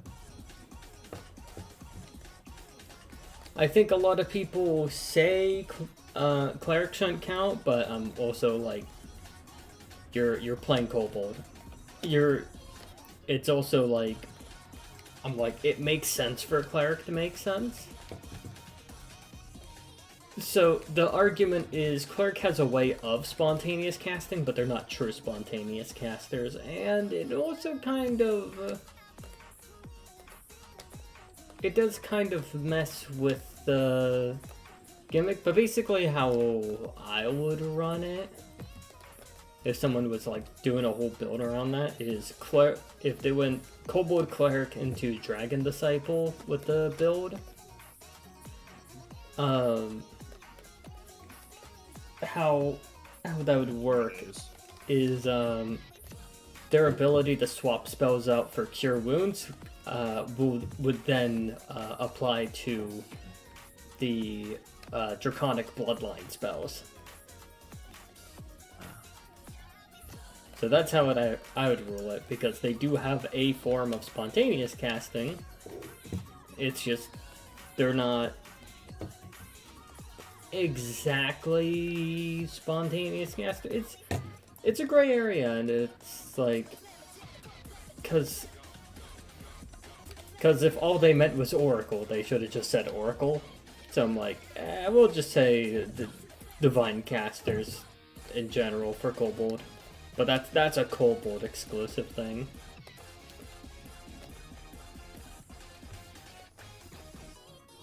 think a lot of people say cleric shouldn't count, but I'm also like, you're playing kobold. It's also like, I'm like, it makes sense for a cleric to make sense. So the argument is Cleric has a way of spontaneous casting, but they're not true spontaneous casters, and it also kind of it does kind of mess with the gimmick. But basically, how I would run it, if someone was like doing a whole build around that, is if they went Kobold Cleric into Dragon Disciple with the build, how that would work is their ability to swap spells out for Cure Wounds would then apply to the Draconic Bloodline spells. So that's how I would rule it, because they do have a form of spontaneous casting. It's just they're not exactly spontaneous casting. It's a gray area, and it's like because if all they meant was Oracle, they should have just said Oracle. So I'm like, we'll just say the Divine Casters in general for Kobold. But that's a Kobold exclusive thing.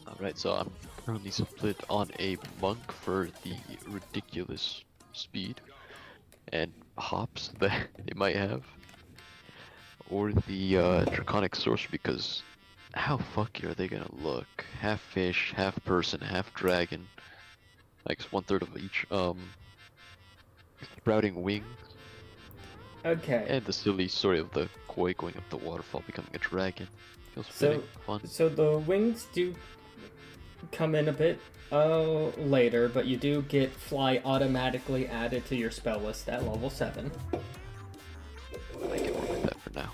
Alright, so I'm currently split on a monk for the ridiculous speed and hops that they might have, or the draconic sorcerer, because how fucky are they gonna look? Half fish, half person, half dragon, like 1/3 of each. Sprouting wings. Okay. And the silly story of the koi going up the waterfall becoming a dragon. Feels fitting, fun. So the wings do come in a bit later, but you do get fly automatically added to your spell list at level 7. I can work with that for now.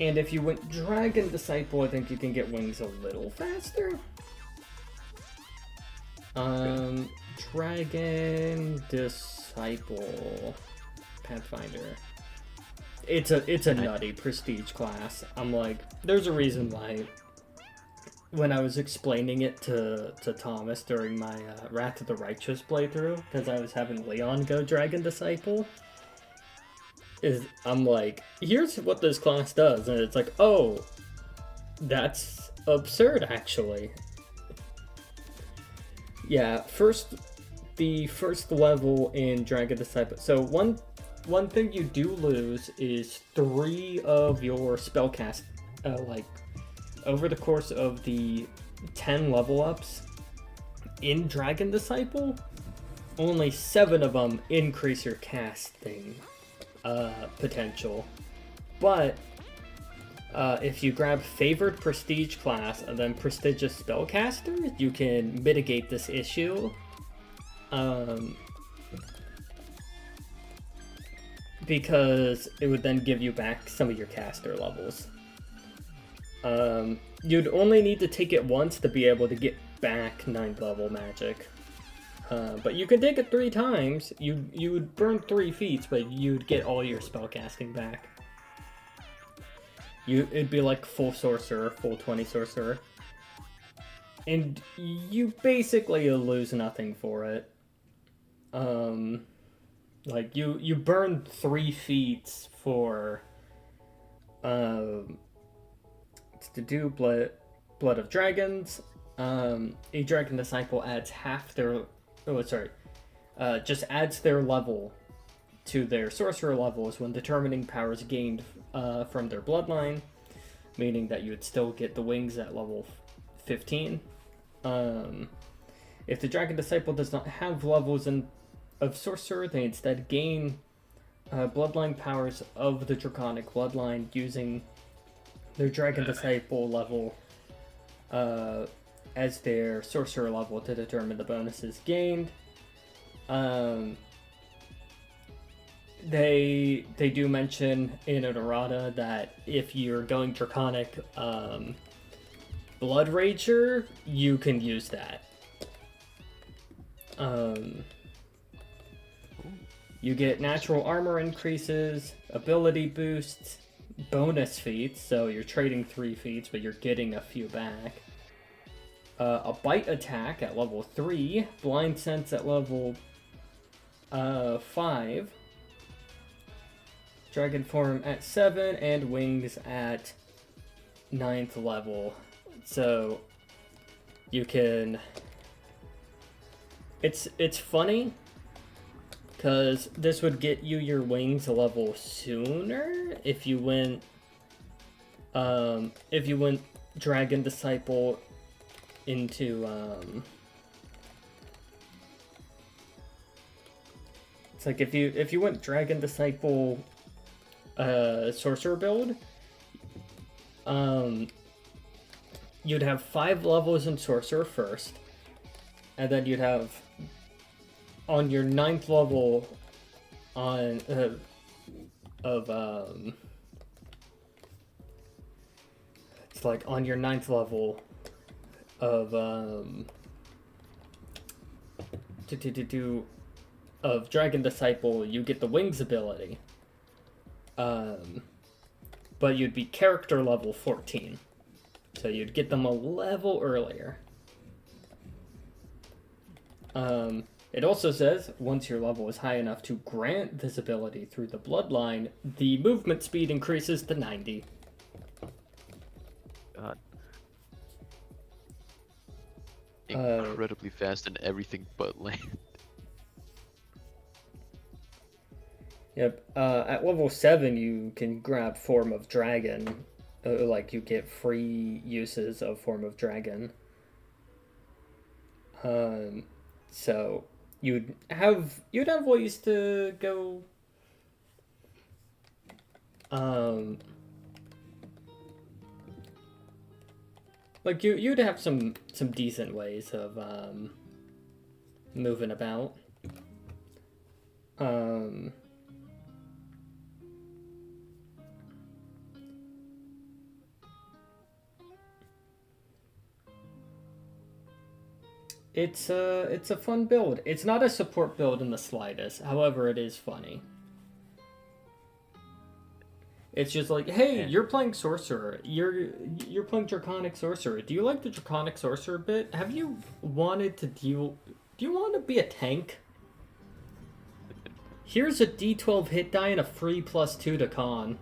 And if you went Dragon Disciple, I think you can get wings a little faster. Dragon Disciple Pathfinder. It's a nutty prestige class. I'm like, there's a reason why. When I was explaining it to Thomas during my Wrath of the Righteous playthrough, because I was having Leon go Dragon Disciple, I'm like, here's what this class does, and it's like, oh, that's absurd, actually. Yeah, the first level in Dragon Disciple. So one thing you do lose is 3 of your spellcast, over the course of the 10 level ups in Dragon Disciple, only 7 of them increase your casting potential. But if you grab Favored Prestige class and then Prestigious Spellcaster, you can mitigate this issue. Because it would then give you back some of your caster levels. You'd only need to take it once to be able to get back 9th level magic. But you can take it 3 times. You would burn 3 feats, but you'd get all your spellcasting back. It'd be like full sorcerer, full 20 sorcerer. And you basically lose nothing for it. Like you burn 3 feats for to do Blood of Dragons. A Dragon Disciple adds half their just adds their level to their sorcerer levels when determining powers gained from their bloodline, meaning that you would still get the wings at level 15. If the Dragon Disciple does not have levels of sorcerer, they instead gain bloodline powers of the Draconic bloodline using their Dragon Disciple level as their sorcerer level to determine the bonuses gained. They do mention in an errata that if you're going Draconic Blood Rager, you can use that. You get natural armor increases, ability boosts, bonus feats, so you're trading 3 feats, but you're getting a few back. a bite attack at level 3, blind sense at level 5, dragon form at 7, and wings at 9th level. So you can... It's funny, because this would get you your wings level sooner if you went Dragon Disciple into it's like if you went Dragon Disciple sorcerer build, you'd have 5 levels in sorcerer first, and then you'd have on your 9th level on it's like on your 9th level of of Dragon Disciple, you get the wings ability. But you'd be character level 14. So you'd get them a level earlier. It also says, once your level is high enough to grant this ability through the bloodline, the movement speed increases to 90. God. Incredibly fast in everything but land. Yep. At level 7, you can grab Form of Dragon. Like, you get free uses of Form of Dragon. So you'd have ways to go. Like you'd have some decent ways of moving about. It's a fun build. It's not a support build in the slightest. However, it is funny. It's just like, hey, you're playing Sorcerer. You're playing Draconic Sorcerer. Do you like the Draconic Sorcerer bit? Have you wanted to deal... Do you want to be a tank? Here's a D12 hit die and a free +2 to con.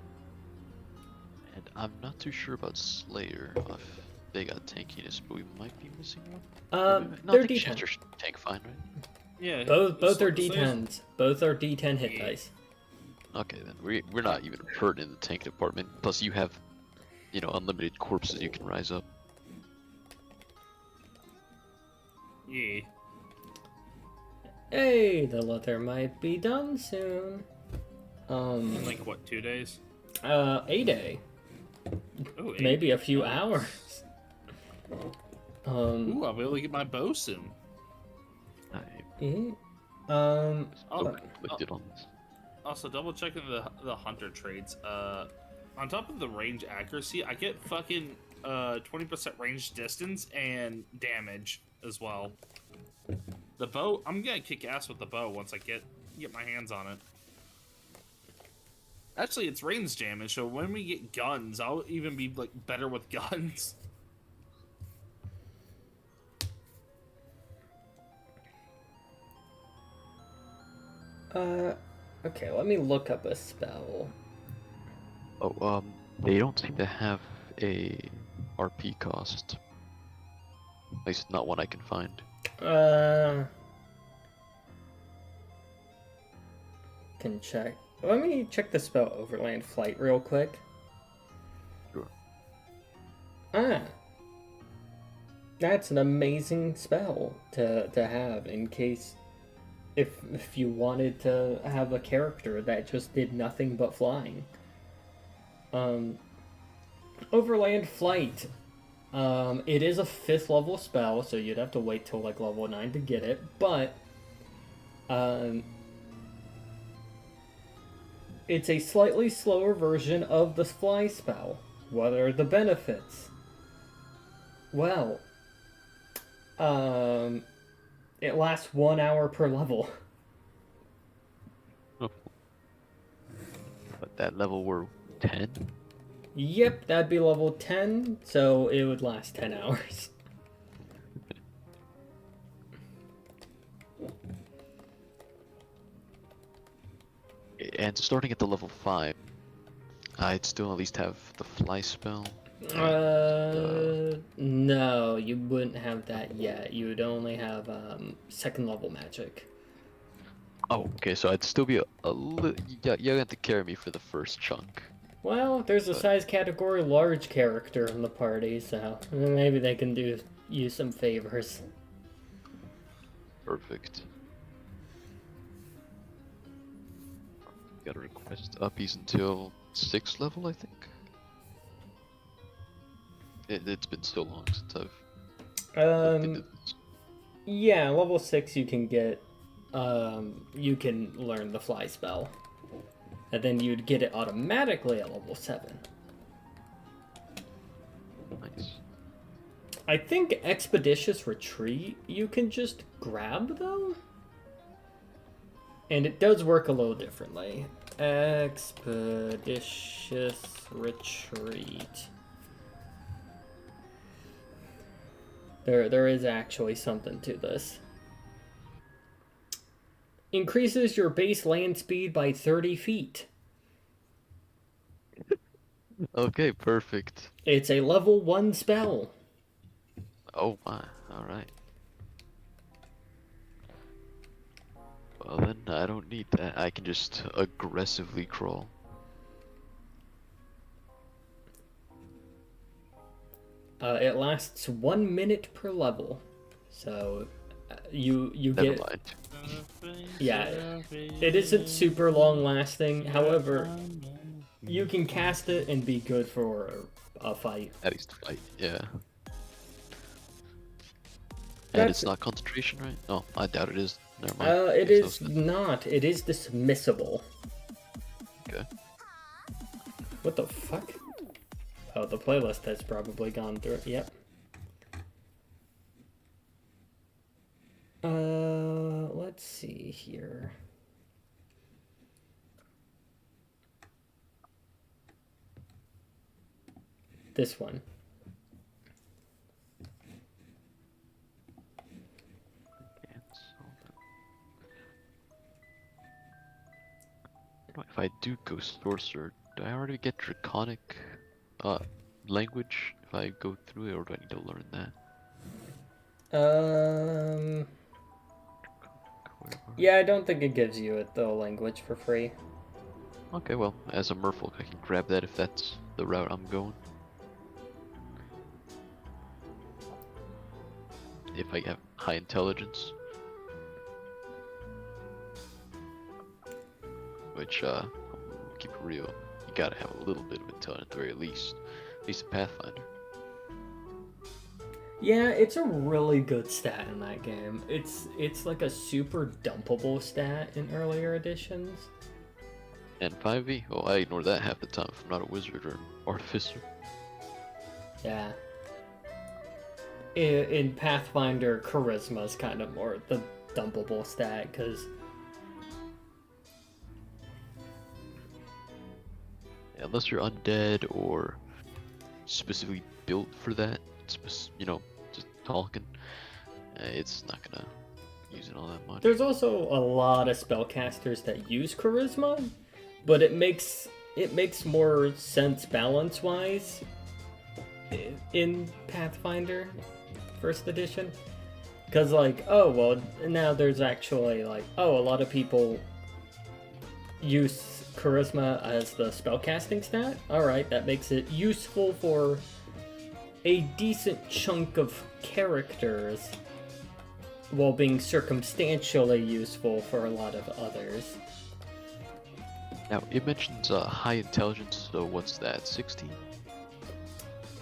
And I'm not too sure about Slayer if they got tankiness, but we might be missing one. They're D10. Tank fine, right? Yeah. Both are D10s. Both are D10 hit dice. Okay, then we're not even hurt in the tank department. Plus, you have, unlimited corpses you can rise up. Yeah. Hey, the leather might be done soon. In like what, 2 days? A day. Oh, 8. Maybe a few hours. Ooh, I'll be able to get my bow soon. Yeah. Looked it on this. Also, double checking the hunter traits. On top of the range accuracy, I get fucking 20% range distance and damage as well. The bow, I'm gonna kick ass with the bow once I get my hands on it. Actually, it's range damage, so when we get guns, I'll even be like better with guns. Okay, let me look up a spell. Oh, they don't seem to have a RP cost. At least not one I can find. Can check. Let me check the spell Overland Flight real quick. Sure. That's an amazing spell to have in case if you wanted to have a character that just did nothing but flying. Overland Flight. It is a 5th level spell, so you'd have to wait till like level 9 to get it, but it's a slightly slower version of the fly spell. What are the benefits? Well, it lasts 1 hour per level. But that level were 10? Yep, that'd be level 10, so it would last 10 hours. And starting at the level 5, I'd still at least have the fly spell. No, you wouldn't have that yet. You would only have second level magic. Oh, okay, so I'd still be a little. You have to carry me for the first chunk. Well, there's a size category large character in the party, so maybe they can do you some favors. Perfect. Gotta request uppies until 6th level, I think. It's been so long since I've looked into this. Yeah, level 6 you can get, you can learn the fly spell. And then you'd get it automatically at level 7. Nice. I think Expeditious Retreat you can just grab, though? And it does work a little differently. Expeditious Retreat. There is actually something to this. Increases your base land speed by 30 feet. Okay, perfect. It's a level 1 spell. Oh my, alright. Well then, I don't need that. I can just aggressively crawl. It lasts 1 minute per level. So you Never get... mind. Yeah, it isn't super long lasting. However, you can cast it and be good for a fight. At least fight, yeah. And That's- it's not concentration, right? No, I doubt it is. Never mind. It Guess is that was not. It is dismissible. Okay. What the fuck? Oh, the playlist has probably gone through it. Yep. Let's see here. This one. If I do go sorcerer, do I already get draconic language if I go through it, or do I need to learn that? Yeah, I don't think it gives you it, the language for free. Okay, well, as a merfolk, I can grab that if that's the route I'm going. If I have high intelligence. Which, keep it real, you gotta have a little bit of intelligence, at the very least. At least a Pathfinder. Yeah, it's a really good stat in that game. It's like a super dumpable stat in earlier editions. And 5e? Oh, I ignore that half the time if I'm not a wizard or an artificer. Yeah. In Pathfinder, charisma is kind of more the dumpable stat, because... Unless you're undead or specifically built for that, you know, just talking, it's not gonna use it all that much. There's also a lot of spellcasters that use charisma, but it makes more sense balance-wise in Pathfinder First Edition. Because, like, oh, well, now there's actually, like, oh, a lot of people use charisma as the spellcasting stat. Alright, that makes it useful for a decent chunk of characters, while being circumstantially useful for a lot of others. Now, it mentions high intelligence, so what's that, 16?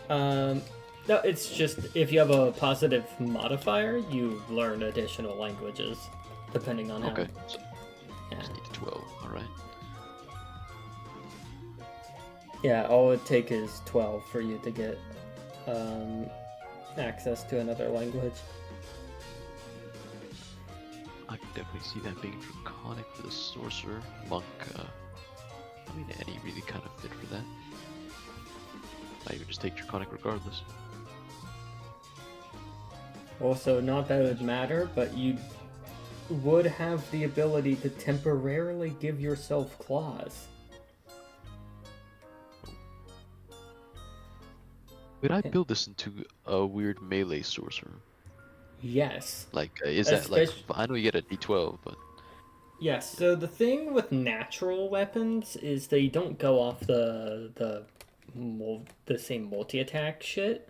No, it's just if you have a positive modifier, you learn additional languages, depending on how. Okay, so Yeah. just need 12, alright. Yeah, all it take is 12 for you to get access to another language. I can definitely see that being draconic for the sorcerer. Monk, I mean, any really kind of fit for that. I even just take draconic regardless. Also, not that it would matter, but would have the ability to temporarily give yourself claws. Would I build this into a weird melee sorcerer? Yes. Like, is that like? Especially- I know you get a D12, but Yes, so the thing with natural weapons is they don't go off the same multi-attack shit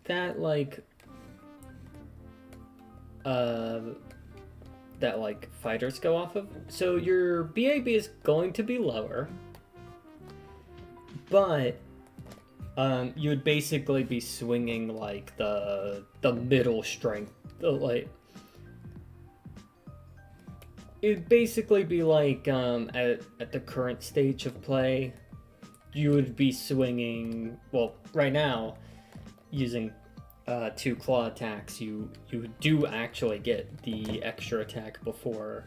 that fighters go off of. So your BAB is going to be lower, but you would basically be swinging like the middle strength, like it'd basically be like at the current stage of play, you would be swinging. Well, right now, using 2 claw attacks, you do actually get the extra attack before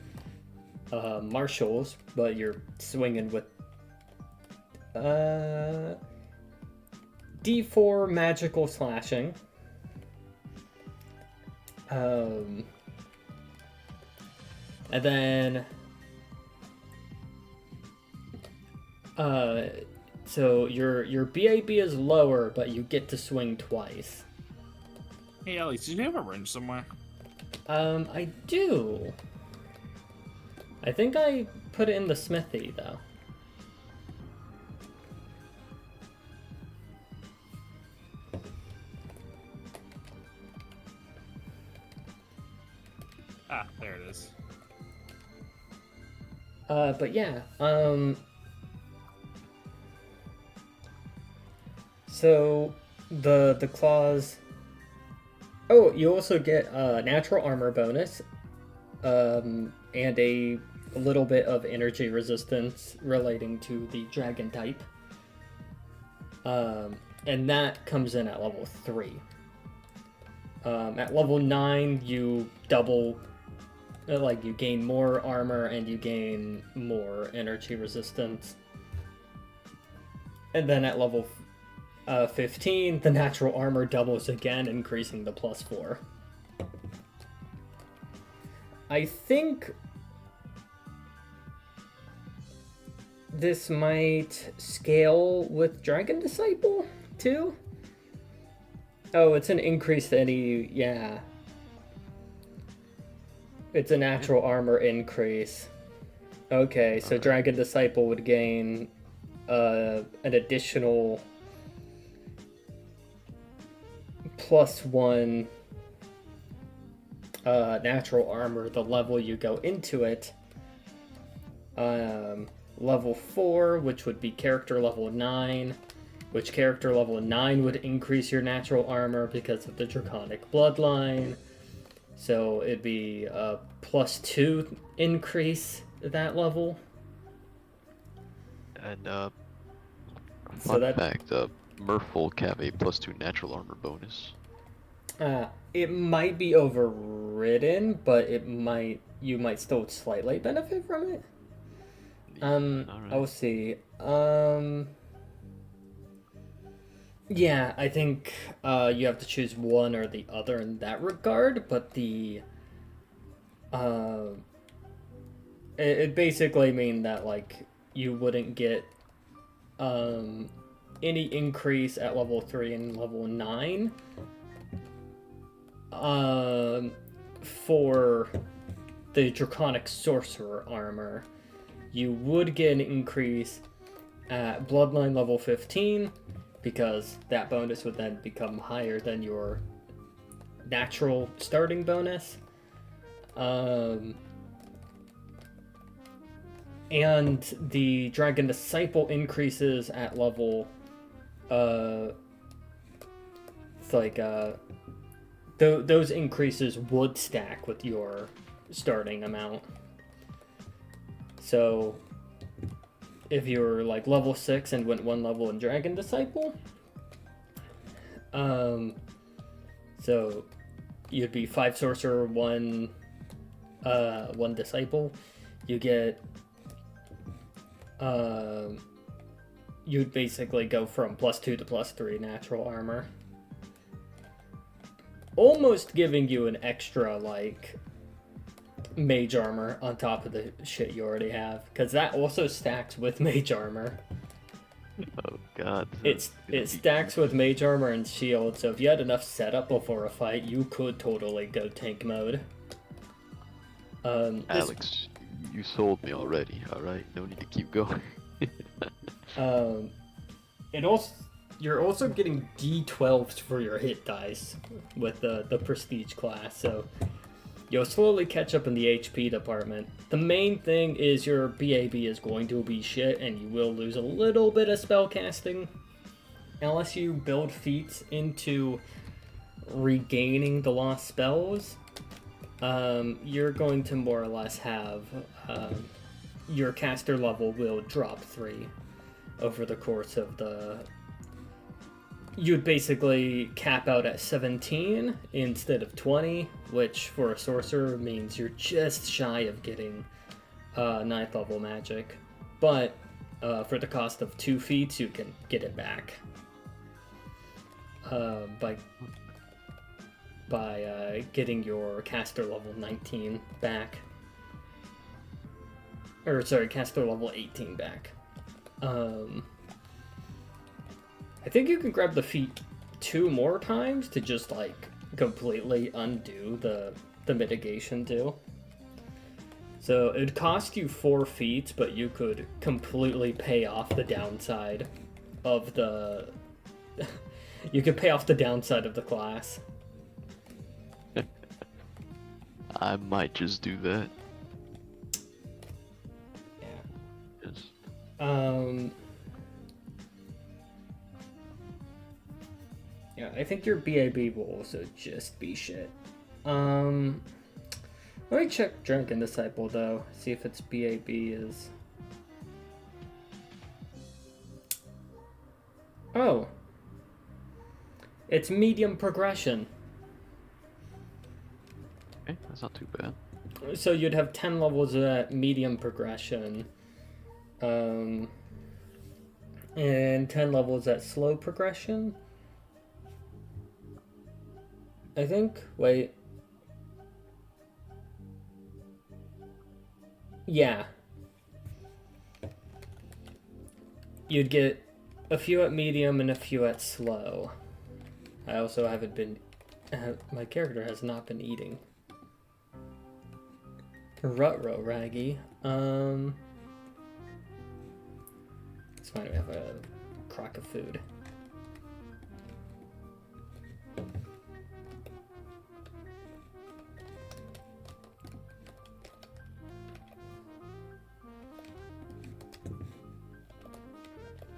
martials, but you're swinging with D4 magical slashing. And then, so your BAB is lower, but you get to swing twice. Hey, Alex, did you have a wrench somewhere? I do. I think I put it in the smithy, though. Ah, there it is. But yeah, so the claws. Oh, you also get a natural armor bonus, and a little bit of energy resistance relating to the dragon type. And that comes in at level 3. At level 9, you double. Like, you gain more armor and you gain more energy resistance. And then at level 15, the natural armor doubles again, increasing the +4. I think this might scale with Dragon Disciple, too? Oh, it's an increase to any... yeah. It's a natural armor increase. Okay, so Dragon Disciple would gain an additional +1 natural armor the level you go into it. Level 4, which would be character level 9, which character level 9 would increase your natural armor because of the Draconic Bloodline. So it'd be a +2 increase at that level. and So fun that- fact, Merfolk have a +2 natural armor bonus. It might be overridden, but you might still slightly benefit from it. Alright. I'll see. Yeah, I think you have to choose one or the other in that regard, but it basically mean that like you wouldn't get any increase at level 3 and level 9 for the Draconic Sorcerer armor. You would get an increase at Bloodline level 15, because that bonus would then become higher than your natural starting bonus. And the Dragon Disciple increases at level... it's like, those increases would stack with your starting amount. So, if you were like level 6 and went 1 level in Dragon Disciple, so you'd be 5 sorcerer, 1 disciple. You get you'd basically go from +2 to +3 natural armor, almost giving you an extra like mage armor on top of the shit you already have, because that also stacks with mage armor. Oh god. It stacks with mage armor and shield, so if you had enough setup before a fight, you could totally go tank mode. Alex, you sold me already. All right, no need to keep going. It also you're also getting D12s for your hit dice with the prestige class, so you'll slowly catch up in the HP department. The main thing is your BAB is going to be shit, and you will lose a little bit of spell casting unless you build feats into regaining the lost spells. You're going to more or less have your caster level will drop 3 over the course of the... You'd basically cap out at 17 instead of 20, which for a sorcerer means you're just shy of getting 9th level magic. But for the cost of 2 feats, you can get it back by getting your caster level 19 back. Or sorry, caster level 18 back. I think you can grab the feat 2 more times to just like completely undo the mitigation too. So it'd cost you 4 feats, but you could completely pay off the downside of the... you could pay off the downside of the class. I might just do that. Yeah. Yes. Yeah, I think your BAB will also just be shit. Let me check Drunken Disciple though, see if its BAB is... Oh! It's medium progression. Okay, that's not too bad. So you'd have 10 levels at medium progression. And 10 levels at slow progression. I think, wait. Yeah. You'd get a few at medium and a few at slow. I also haven't been... my character has not been eating. Rutro Raggy. It's fine, we have a crock of food.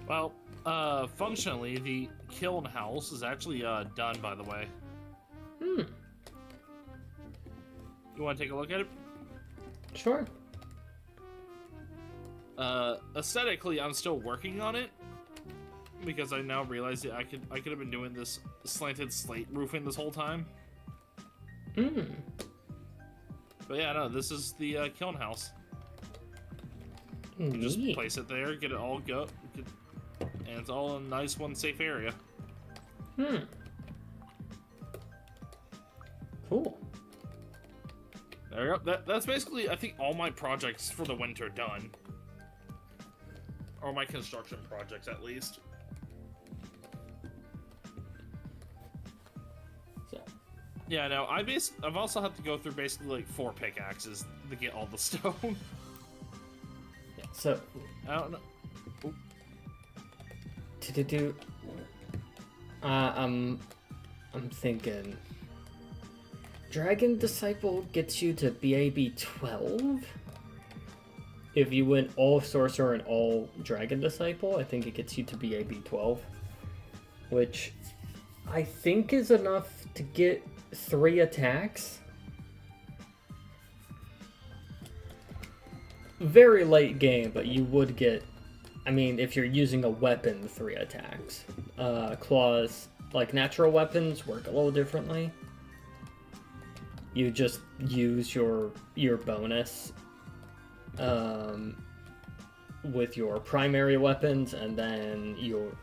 Well, functionally, the kiln house is actually done, by the way. Hmm. You want to take a look at it? Sure. Aesthetically, I'm still working on it because I now realize that I could have been doing this slanted slate roofing this whole time. Hmm. But yeah, no, this is the kiln house. You just Neat. place it there, get it all and it's all in a nice one safe area. Hmm. Cool. There we go. That's basically, I think, all my projects for the winter done. Or my construction projects, at least. So. Yeah, no, I've also had to go through basically like 4 pickaxes to get all the stone. Yeah. So. I don't know. I'm thinking. Dragon Disciple gets you to BAB 12. If you went all Sorcerer and all Dragon Disciple, I think it gets you to BAB 12. Which I think is enough to get 3 attacks. Very late game, but you would get... I mean, if you're using a weapon, 3 attacks. Claws, like natural weapons, work a little differently. You just use your bonus with your primary weapons, and then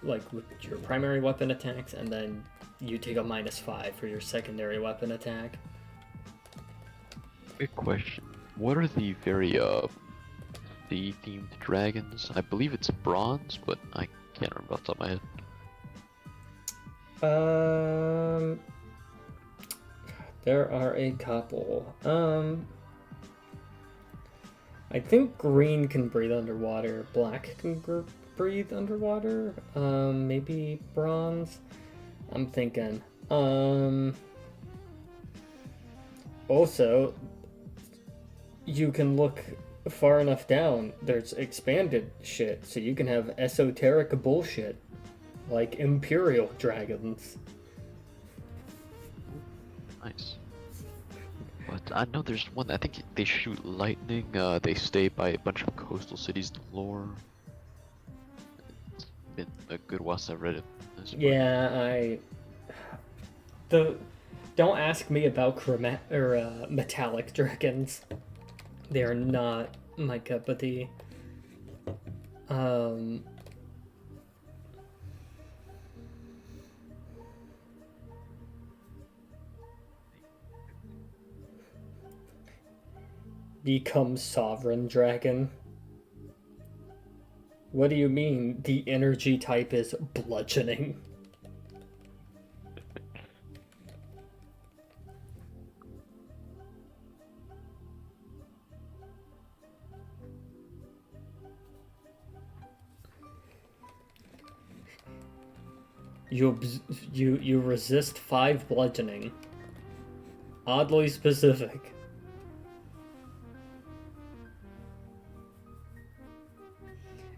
with your primary weapon attacks, and then you take a -5 for your secondary weapon attack. Quick question. what are the very sea-themed dragons? I believe it's bronze, but I can't remember off the top of my head. There are a couple. I think green can breathe underwater. Black can breathe underwater. Maybe bronze. I'm thinking. Also, you can look far enough down. There's expanded shit, so you can have esoteric bullshit, like Imperial dragons. Nice. But I know there's one. I think they shoot lightning. They stay by a bunch of coastal cities in lore. It's been a good while since I read it. Yeah, don't ask me about metallic dragons. They are not my cup of tea. Become sovereign dragon. What do you mean the energy type is bludgeoning? You resist 5 bludgeoning. Oddly specific.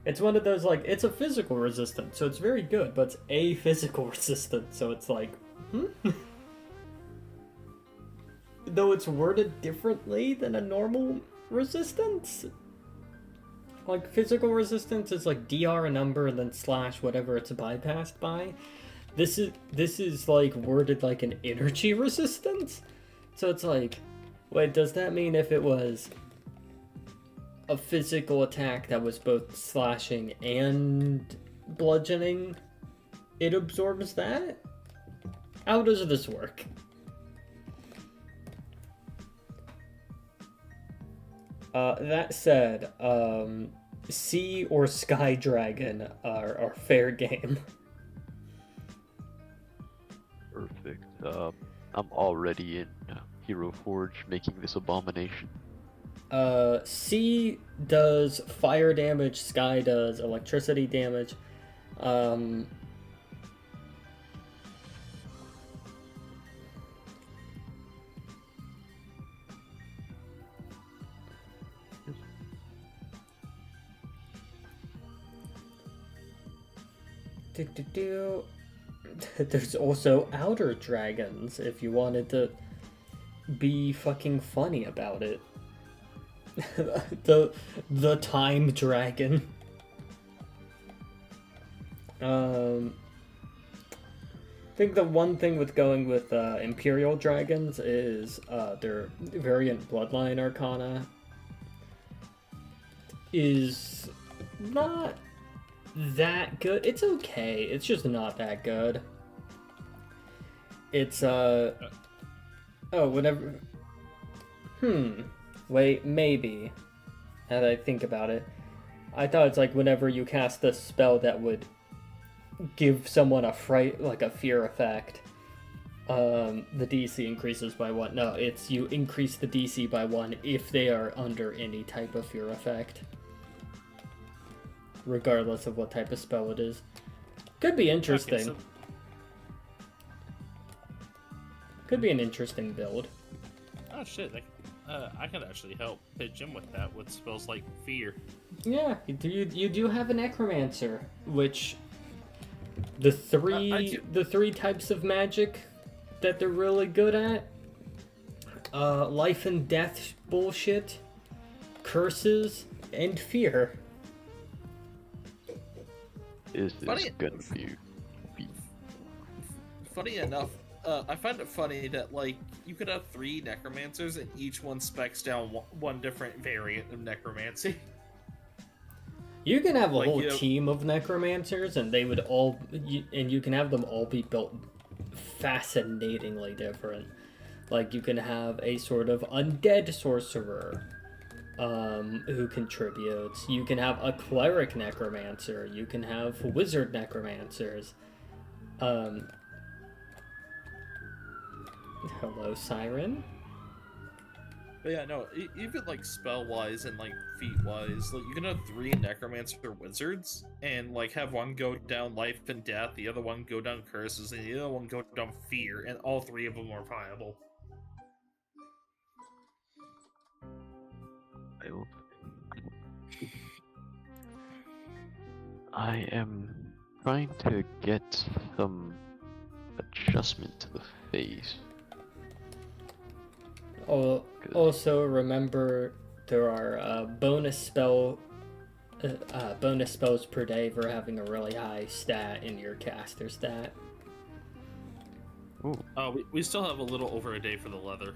It's one of those, like, it's a physical resistance, so it's very good, but it's a physical resistance, so it's like, Though it's worded differently than a normal resistance. Like, physical resistance is like DR a number and then slash whatever it's bypassed by. This is like worded like an energy resistance? So it's like, wait, does that mean if it was a physical attack that was both slashing and bludgeoning, it absorbs that? How does this work? That said, Sea or Sky Dragon are fair game. Perfect. I'm already in Hero Forge making this abomination. Sea does fire damage, Sky does electricity damage. There's also outer dragons if you wanted to be fucking funny about it. the time dragon. I think the one thing with going with Imperial dragons is their variant bloodline arcana is not that good. It's okay. It's just not that good. It's whatever. Wait, maybe. As I think about it, I thought it's like whenever you cast a spell that would give someone a fright, like a fear effect, the DC increases by 1. No, it's you increase the DC by 1 if they are under any type of fear effect, regardless of what type of spell it is. Could be interesting. Okay, so... Could be an interesting build. Oh shit! I could actually help pitch him with that with spells like Fear. Yeah, you do have a Necromancer, which the three types of magic that they're really good at: life and death bullshit, curses, and fear. Is this gonna be? Funny enough, I find it funny that, like, you could have 3 necromancers and each one specs down one different variant of necromancy. You can have a whole team of necromancers, and they would all, and you can have them all be built fascinatingly different. Like, you can have a sort of undead sorcerer, who contributes. You can have a cleric necromancer. You can have wizard necromancers. Hello, Siren. But yeah, no, even like spell wise and like feat wise, like you can have 3 necromancer wizards and like have one go down life and death, the other one go down curses, and the other one go down fear, and all 3 of them are viable. I am trying to get some adjustment to the face. Also, remember there are bonus spells per day for having a really high stat in your caster stat. Ooh. We still have a little over a day for the leather.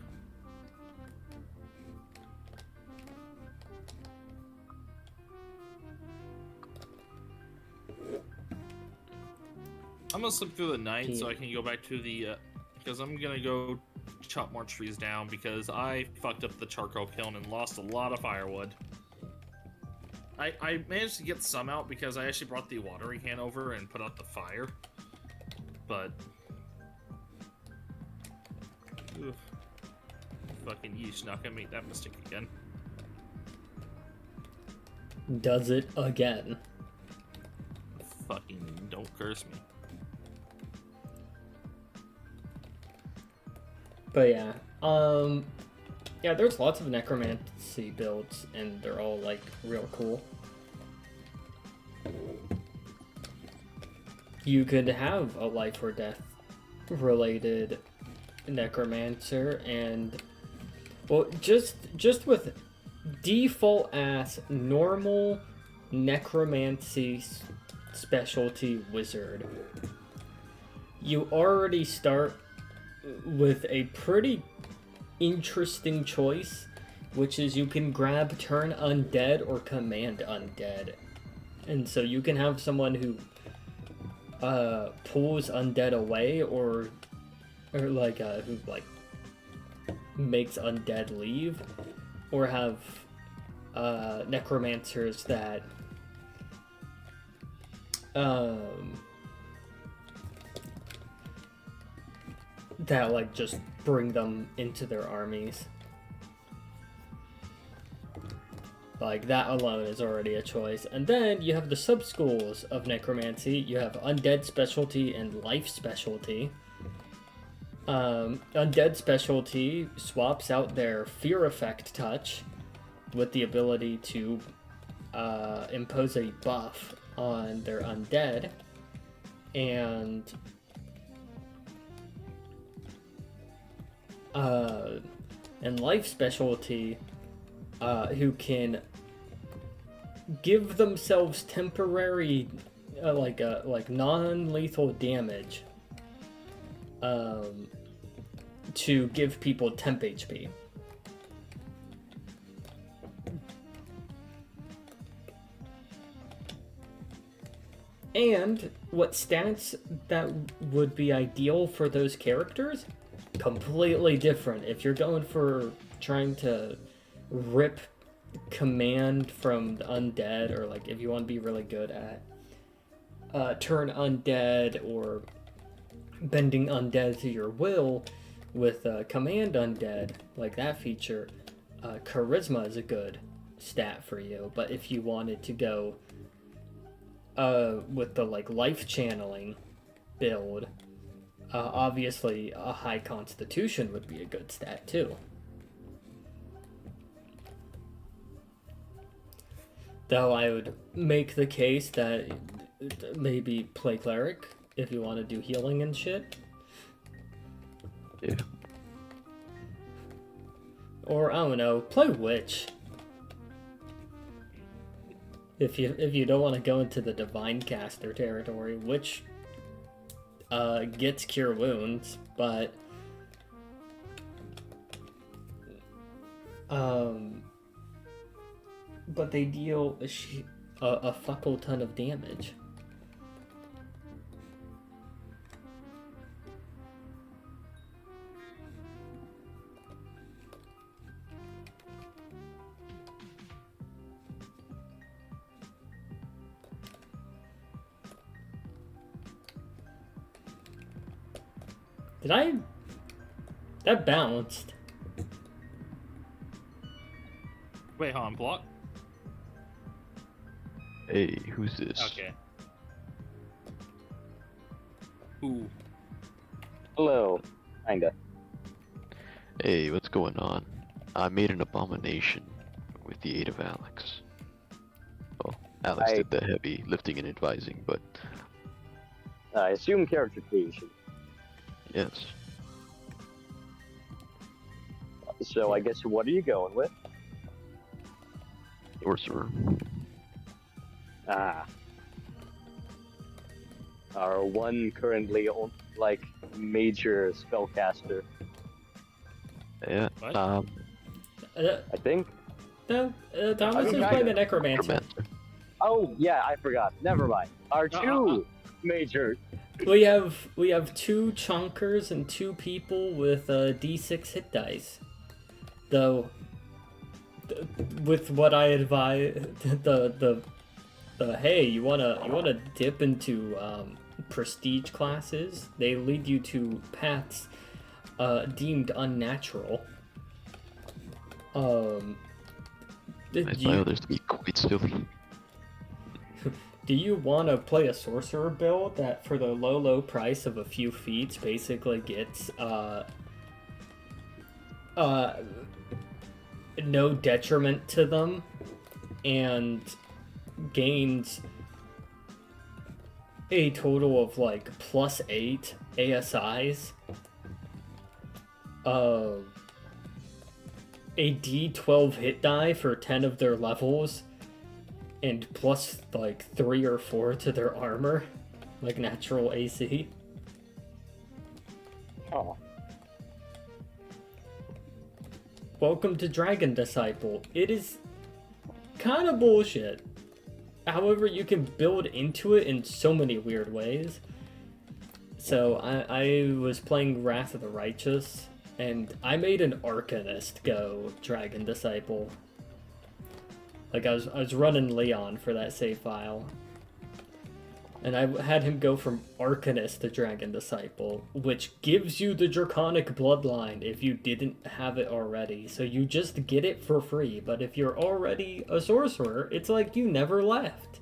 I'm gonna slip through the night so I can go back to the because I'm gonna go chop more trees down because I fucked up the charcoal kiln and lost a lot of firewood. I managed to get some out because I actually brought the watering can over and put out the fire, but ugh, fucking yeesh, not gonna make that mistake again. Does it again. Fucking don't curse me. But yeah, yeah, there's lots of necromancy builds, and they're all, like, real cool. You could have a life or death related necromancer, and, well, just with default ass normal necromancy specialty wizard, you already start with a pretty interesting choice, which is you can grab turn undead or command undead. And so you can have someone who pulls undead away or like who like makes undead leave, or have necromancers that that like just bring them into their armies. Like, that alone is already a choice. And then you have the sub-schools of necromancy. You have undead specialty and life specialty. Undead specialty swaps out their fear effect touch with the ability to impose a buff on their undead. And life specialty who can give themselves temporary like non-lethal damage to give people temp HP. And what stats that would be ideal for those characters? Completely different. If you're going for trying to rip command from the undead, or like if you want to be really good at turn undead or bending undead to your will with command undead, like that feature, charisma is a good stat for you. But if you wanted to go with the like life channeling build, obviously a high constitution would be a good stat too. Though I would make the case that maybe play cleric if you want to do healing and shit. Yeah. Or I don't know, play witch. If you don't want to go into the divine caster territory, witch gets cure wounds, but they deal a fuckle ton of damage. Did I? That bounced. Wait, hold on, block? Hey, who's this? Okay. Ooh. Hello. Kinda. Hey, what's going on? I made an abomination with the aid of Alex. Well, Alex I- did the heavy lifting and advising, but I assume character creation. yes. So I guess what are you going with? Sorcerer. Ah. Our one currently like major spellcaster, Yeah. What? I think. No, Thomas is I'm playing kinda- the necromancer. Necromancer. Oh yeah, I forgot. Never mind. Our two major. We have 2 chunkers and 2 people with D6 hit dice. Though, with what I advise, the hey, you wanna dip into prestige classes? They lead you to paths deemed unnatural. I find others to be quite silly. Do you want to play a sorcerer build that, for the low price of a few feats, basically gets no detriment to them and gains a total of like +8 ASIs? A D12 hit die for 10 of their levels, and plus like 3 or 4 to their armor, like natural AC. Oh. Welcome to Dragon Disciple. It is kind of bullshit. However, you can build into it in so many weird ways. So I was playing Wrath of the Righteous, and I made an Arcanist go Dragon Disciple. Like I was running Leon for that save file, and I had him go from Arcanist to Dragon Disciple, which gives you the Draconic Bloodline if you didn't have it already. So you just get it for free, but if you're already a sorcerer, it's like you never left.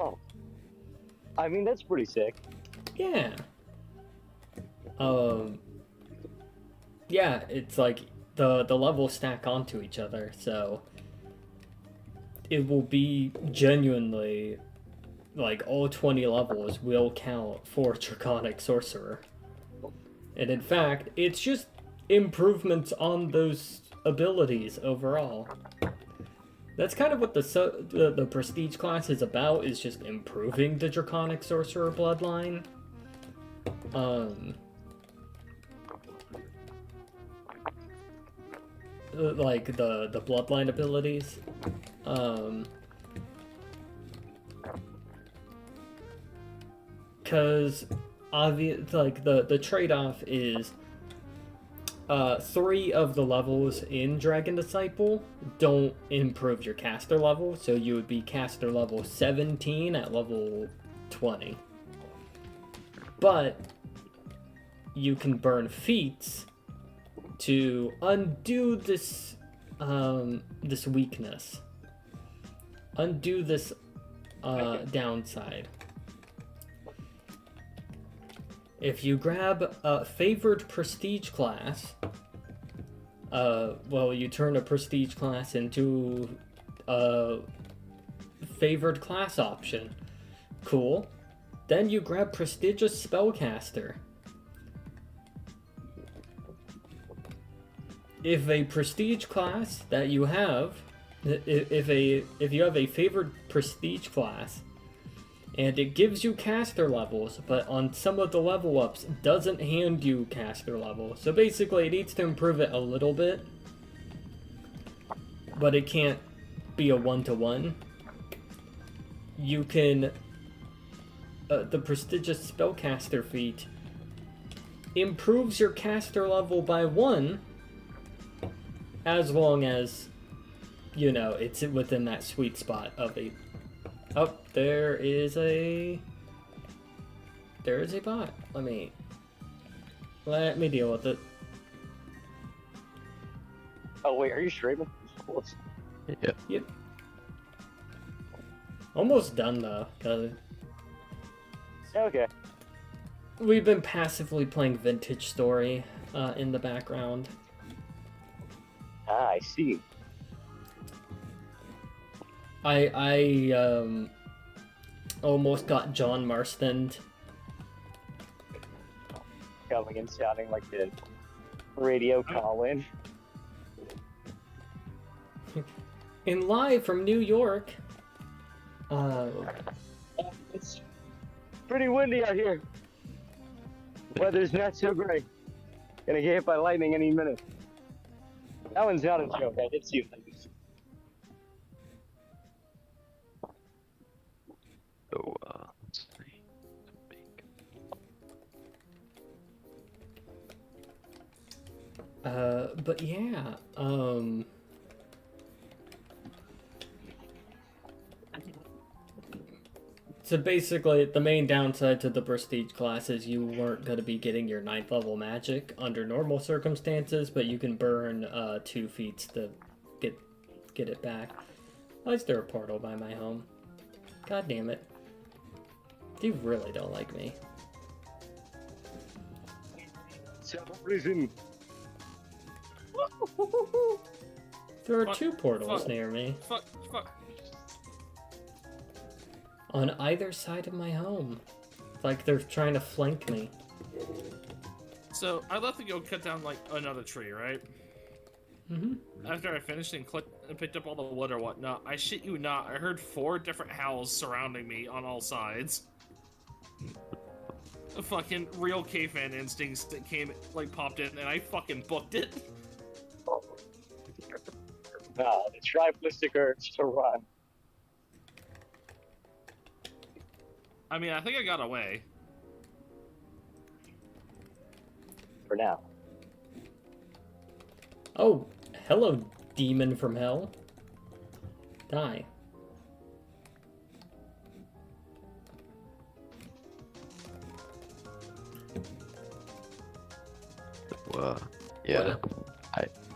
Oh. I mean, that's pretty sick. Yeah. Yeah, it's like the levels stack onto each other, so it will be genuinely like all 20 levels will count for Draconic Sorcerer. And in fact, it's just improvements on those abilities overall. That's kind of what the Prestige class is about, is just improving the Draconic Sorcerer bloodline. Like the bloodline abilities. Because like the trade-off is 3 of the levels in Dragon Disciple don't improve your caster level, so you would be caster level 17 at level 20. But you can burn feats to undo this this weakness. Undo this downside. If you grab a favored prestige class, well, you turn a prestige class into a favored class option. Cool. Then you grab prestigious spellcaster. If a prestige class that you have, if you have a favored prestige class, and it gives you caster levels, but on some of the level ups doesn't hand you caster level. So basically it needs to improve it a little bit, but it can't be a 1-to-1. You can, the prestigious spellcaster feat improves your caster level by 1, as long as, you know, it's within that sweet spot of a... Oh, there is a There is a bot. Let me deal with it. Oh wait, are you streaming? Yeah. Yep. Almost done though, cause Okay. we've been passively playing Vintage Story in the background. Ah, I see. I almost got John Marston. Coming and sounding like the radio call-in. In live from New York. It's pretty windy out here. Weather's not so great. Gonna get hit by lightning any minute. That one's not a joke. I did see things. So, let's see. But yeah, so basically, the main downside to the prestige class is you weren't going to be getting your 9th level magic under normal circumstances, but you can burn 2 feats to get it back. Why is there a portal by my home? God damn it. You really don't like me. Reason. There are Fuck, 2 portals fuck. near me. Fuck. On either side of my home. It's like they're trying to flank me. So I left to go cut down like another tree, right? Mm-hmm. After I finished and picked up all the wood or whatnot, I shit you not, I heard 4 different howls surrounding me on all sides. Fucking real caveman instincts that popped in, and I fucking booked it. Nah, the tribalistic urge to run. I mean, I think I got away. For now. Oh, hello, demon from hell. Die. Yeah.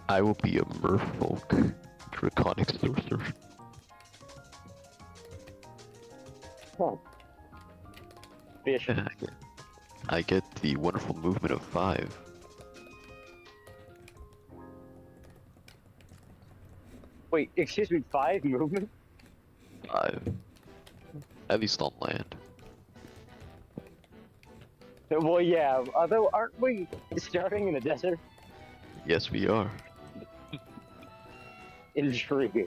I will be a merfolk, draconic sorcerer. Huh. Fish. I get the wonderful movement of 5. Wait, excuse me, 5 movement? 5. At least on land. Well, yeah, although aren't we starting in a desert? Yes, we are. Intriguing.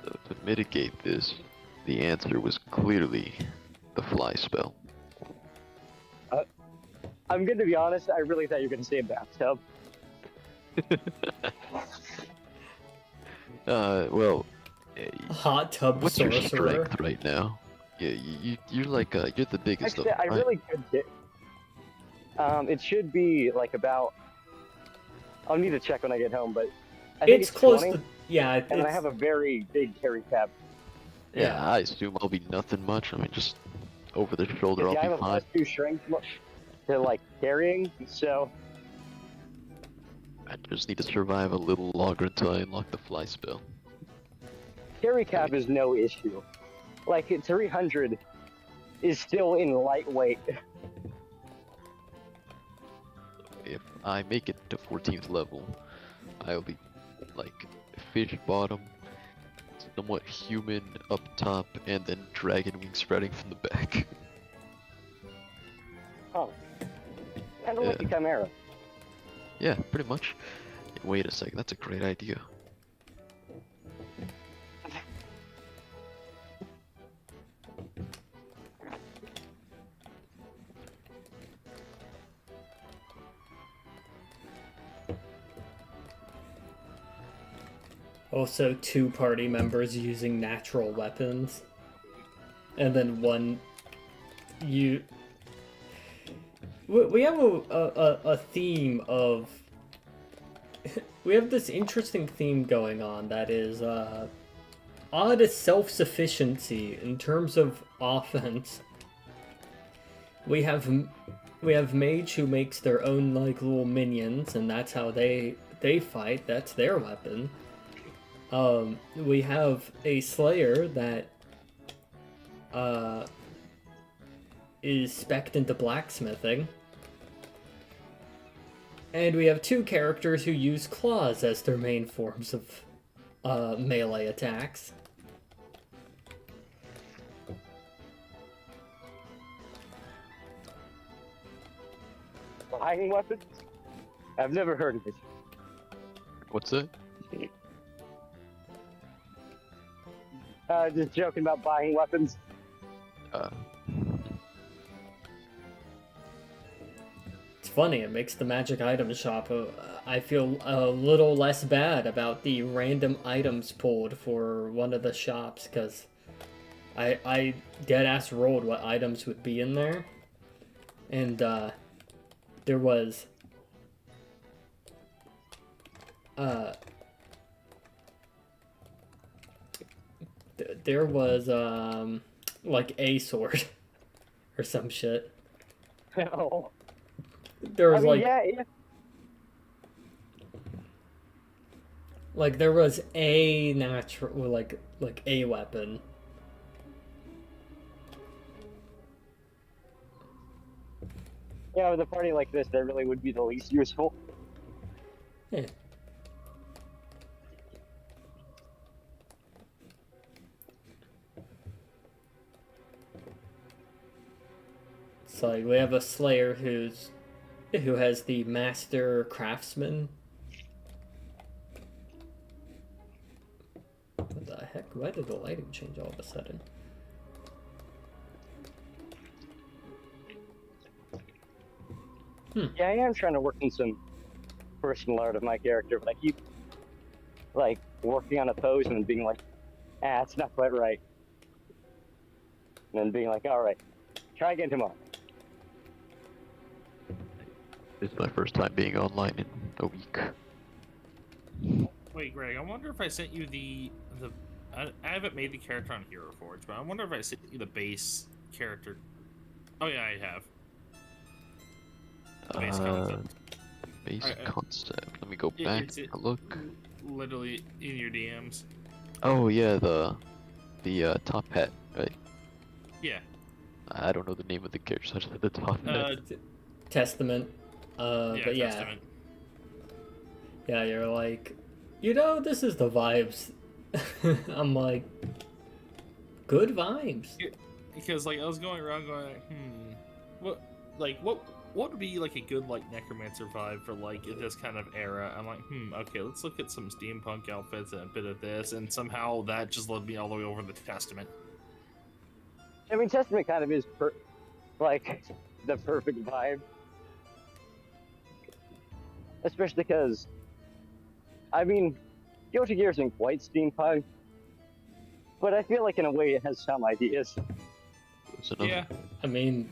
So to mitigate this, the answer was clearly the fly spell. I'm going to be honest, I really thought you were going to say bathtub. Well, Hot tub what's your sorcerer. strength right now? Yeah, you're like you're the biggest Actually, of them, I right? really could get... it should be like about... I'll need to check when I get home, but I think It's it's close 20, to. Yeah, and I it's, have a very big carry cap. Yeah, I assume I'll be nothing much. I mean, just over the shoulder, Yeah, I I'll have be a fine. +2 strength to like carrying, so I just need to survive a little longer until I unlock the fly spell. carry cap is no issue. Like 300 is still in lightweight. If I make it to 14th level, I'll be like fish bottom, somewhat human up top, and then dragon wing spreading from the back. Oh, kind of like a chimera. Yeah, pretty much. Wait a second, that's a great idea. also 2 party members using natural weapons. And then one. We have a theme of. We have this interesting theme going on that is odd self-sufficiency in terms of offense. We have mage who makes their own like little minions, and that's how they fight. That's their weapon. We have a slayer that is spec'd into blacksmithing. And we have two characters who use claws as their main forms of melee attacks. Flying weapons? I've never heard of it. What's that? Just joking about buying weapons. It's funny, it makes the magic item shop, I feel a little less bad about the random items pulled for one of the shops, because I deadass rolled what items would be in there, and there was like a sword or some shit. Oh. There was yeah. like there was a natural like a weapon. Yeah, with a party like this, that really would be the least useful. Yeah. It's like we have a slayer who has the master craftsman. What the heck? Why did the lighting change all of a sudden? Yeah, I am trying to work on some personal art of my character, but I keep like working on a pose and then being like, it's not quite right. And then being like, all right, try again tomorrow. This is my first time being online in a week. Wait, Greg, I wonder if I sent you the I haven't made the character on Hero Forge, but I wonder if I sent you the base character. Oh yeah, I have. The base concept. Basic concept. Let me go It- back it's- and look. Literally in your DMs. Oh yeah, the top hat, right? Yeah. I don't know the name of the character, so I just had the top hat. Testament. Yeah, But yeah. Testament. Yeah, you're like, this is the vibes. I'm like, good vibes. Because like I was going around going, what would be like a good like necromancer vibe for like this kind of era? I'm like, okay, let's look at some steampunk outfits and a bit of this, and somehow that just led me all the way over the Testament. I mean, Testament kind of is like the perfect vibe. Especially because, I mean, Guilty Gear isn't quite steampunk, but I feel like in a way it has some ideas. There's another- Yeah. I mean,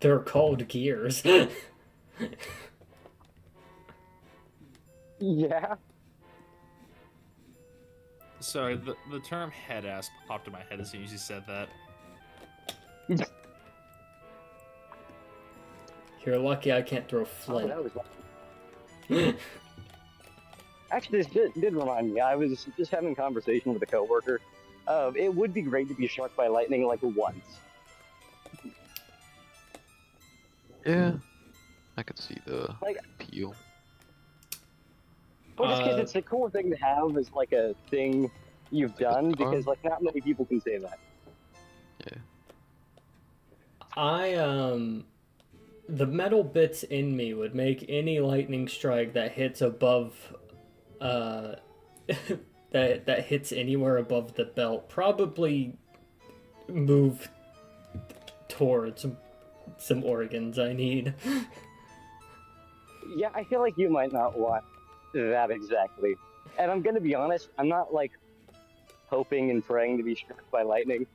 they're called gears. Yeah. Sorry, the term head ass popped in my head as soon as you said that. You're lucky I can't throw Oh, flint. that was... Actually, this did remind me. I was just having a conversation with a coworker. It would be great to be struck by lightning like once. Yeah, I could see the Like- appeal. Well, just because it's a cool thing to have as like a thing you've done, star? because like not many people can say that. The metal bits in me would make any lightning strike that hits above, that hits anywhere above the belt probably move towards some organs I need. Yeah, I feel like you might not want that exactly. And I'm gonna be honest, I'm not like hoping and praying to be struck by lightning,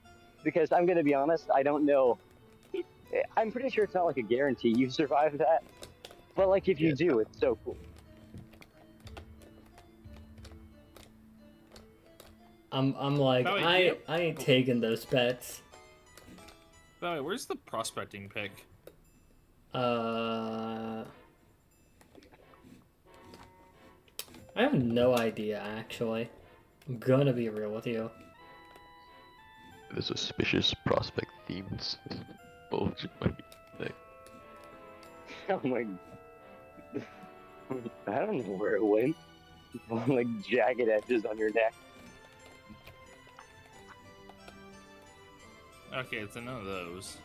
because I'm gonna be honest, I don't know. I'm pretty sure it's not like a guarantee you survive that, but like if you do, it's so cool. I'm like, Oh, wait, I yep. I ain't taking those bets. By the way, where's the prospecting pick? I have no idea actually. I'm gonna be real with you. The suspicious prospect themes. Bullshit might be thick. Oh my. I don't know where it went. Like jagged edges on your neck. Okay, it's none of those.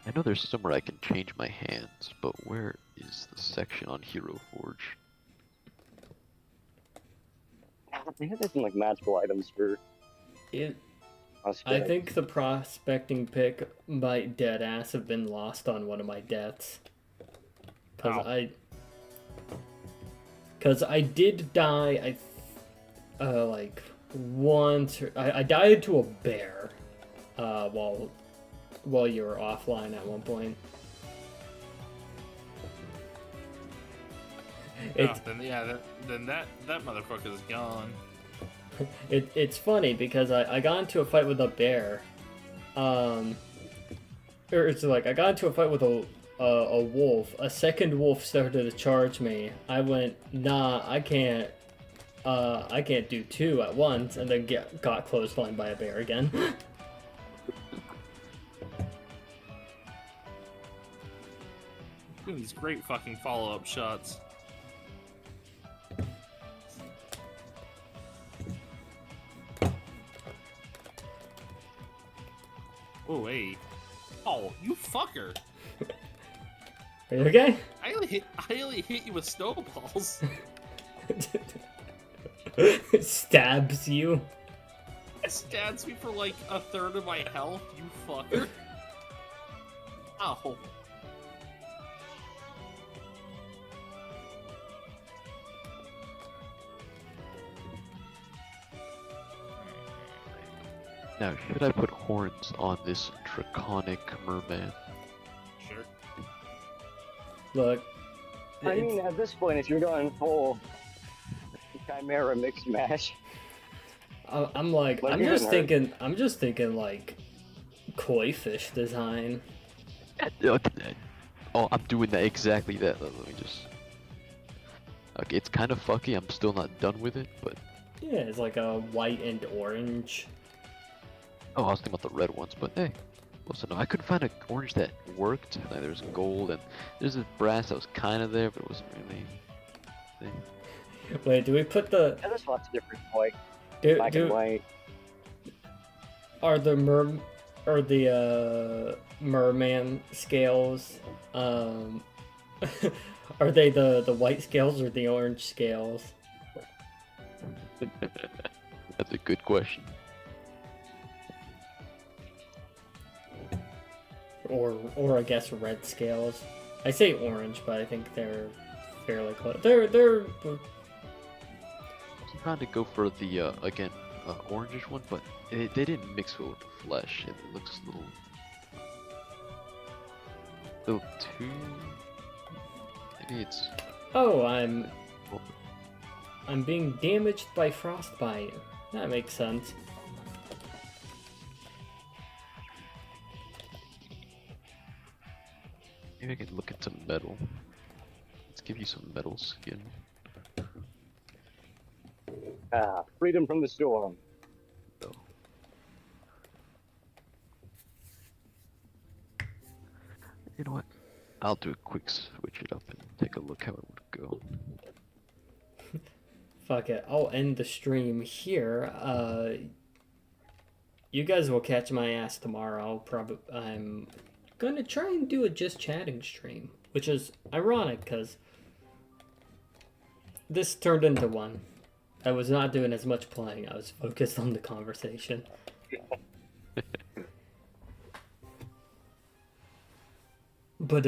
I know there's somewhere I can change my hands, but where is the section on Hero Forge? I think there's some like magical items for It. us. I think the prospecting pick might dead ass have been lost on one of my deaths. Ow. Cause I did die. Like once. I died to a bear. While you were offline at one point. It's Then that motherfucker's gone. it's funny because I got into a fight with a bear. Or it's like I got into a fight with a wolf. A second wolf started to charge me. I went, nah, I can't do two at once, and then got clotheslined by a bear again. Doing these great fucking follow-up shots. Oh, hey. Oh, you fucker. Are you okay? I only hit you with snowballs. Stabs you. It stabs me for like a third of my health, you fucker. Ow. Now, should I put horns on this draconic merman? Sure. Look. I mean, at this point, if you're going full Chimera mixed mash, I'm like, Like, I'm it just didn't hurt. thinking like koi fish design. Oh, I'm doing that exactly that. Let me just. Okay, it's kind of fucky. I'm still not done with it, but Yeah, it's like a white and orange. oh, I was thinking about the red ones. But hey, listen, no, I couldn't find an orange that worked. Like, there's gold and there's a brass that was kind of there, but it wasn't really. Thing. Wait, do we put the yeah, there's lots of different white, do, black and do white. are the merman scales are they the white scales or the orange scales? That's a good question. Or I guess red scales. I say orange, but I think they're fairly close. They're I was trying to go for the again orangish one, but they didn't mix well with the flesh. It looks a little too. Maybe it's. oh, I'm being damaged by frostbite. That makes sense. Maybe I can look into metal. Let's give you some metal skin. Freedom from the storm. Though. You know what? I'll do a quick switch it up and take a look how it would go. Fuck it. I'll end the stream here. You guys will catch my ass tomorrow. I'm gonna try and do a just chatting stream, which is ironic because this turned into one. I was not doing as much playing. I was focused on the conversation. But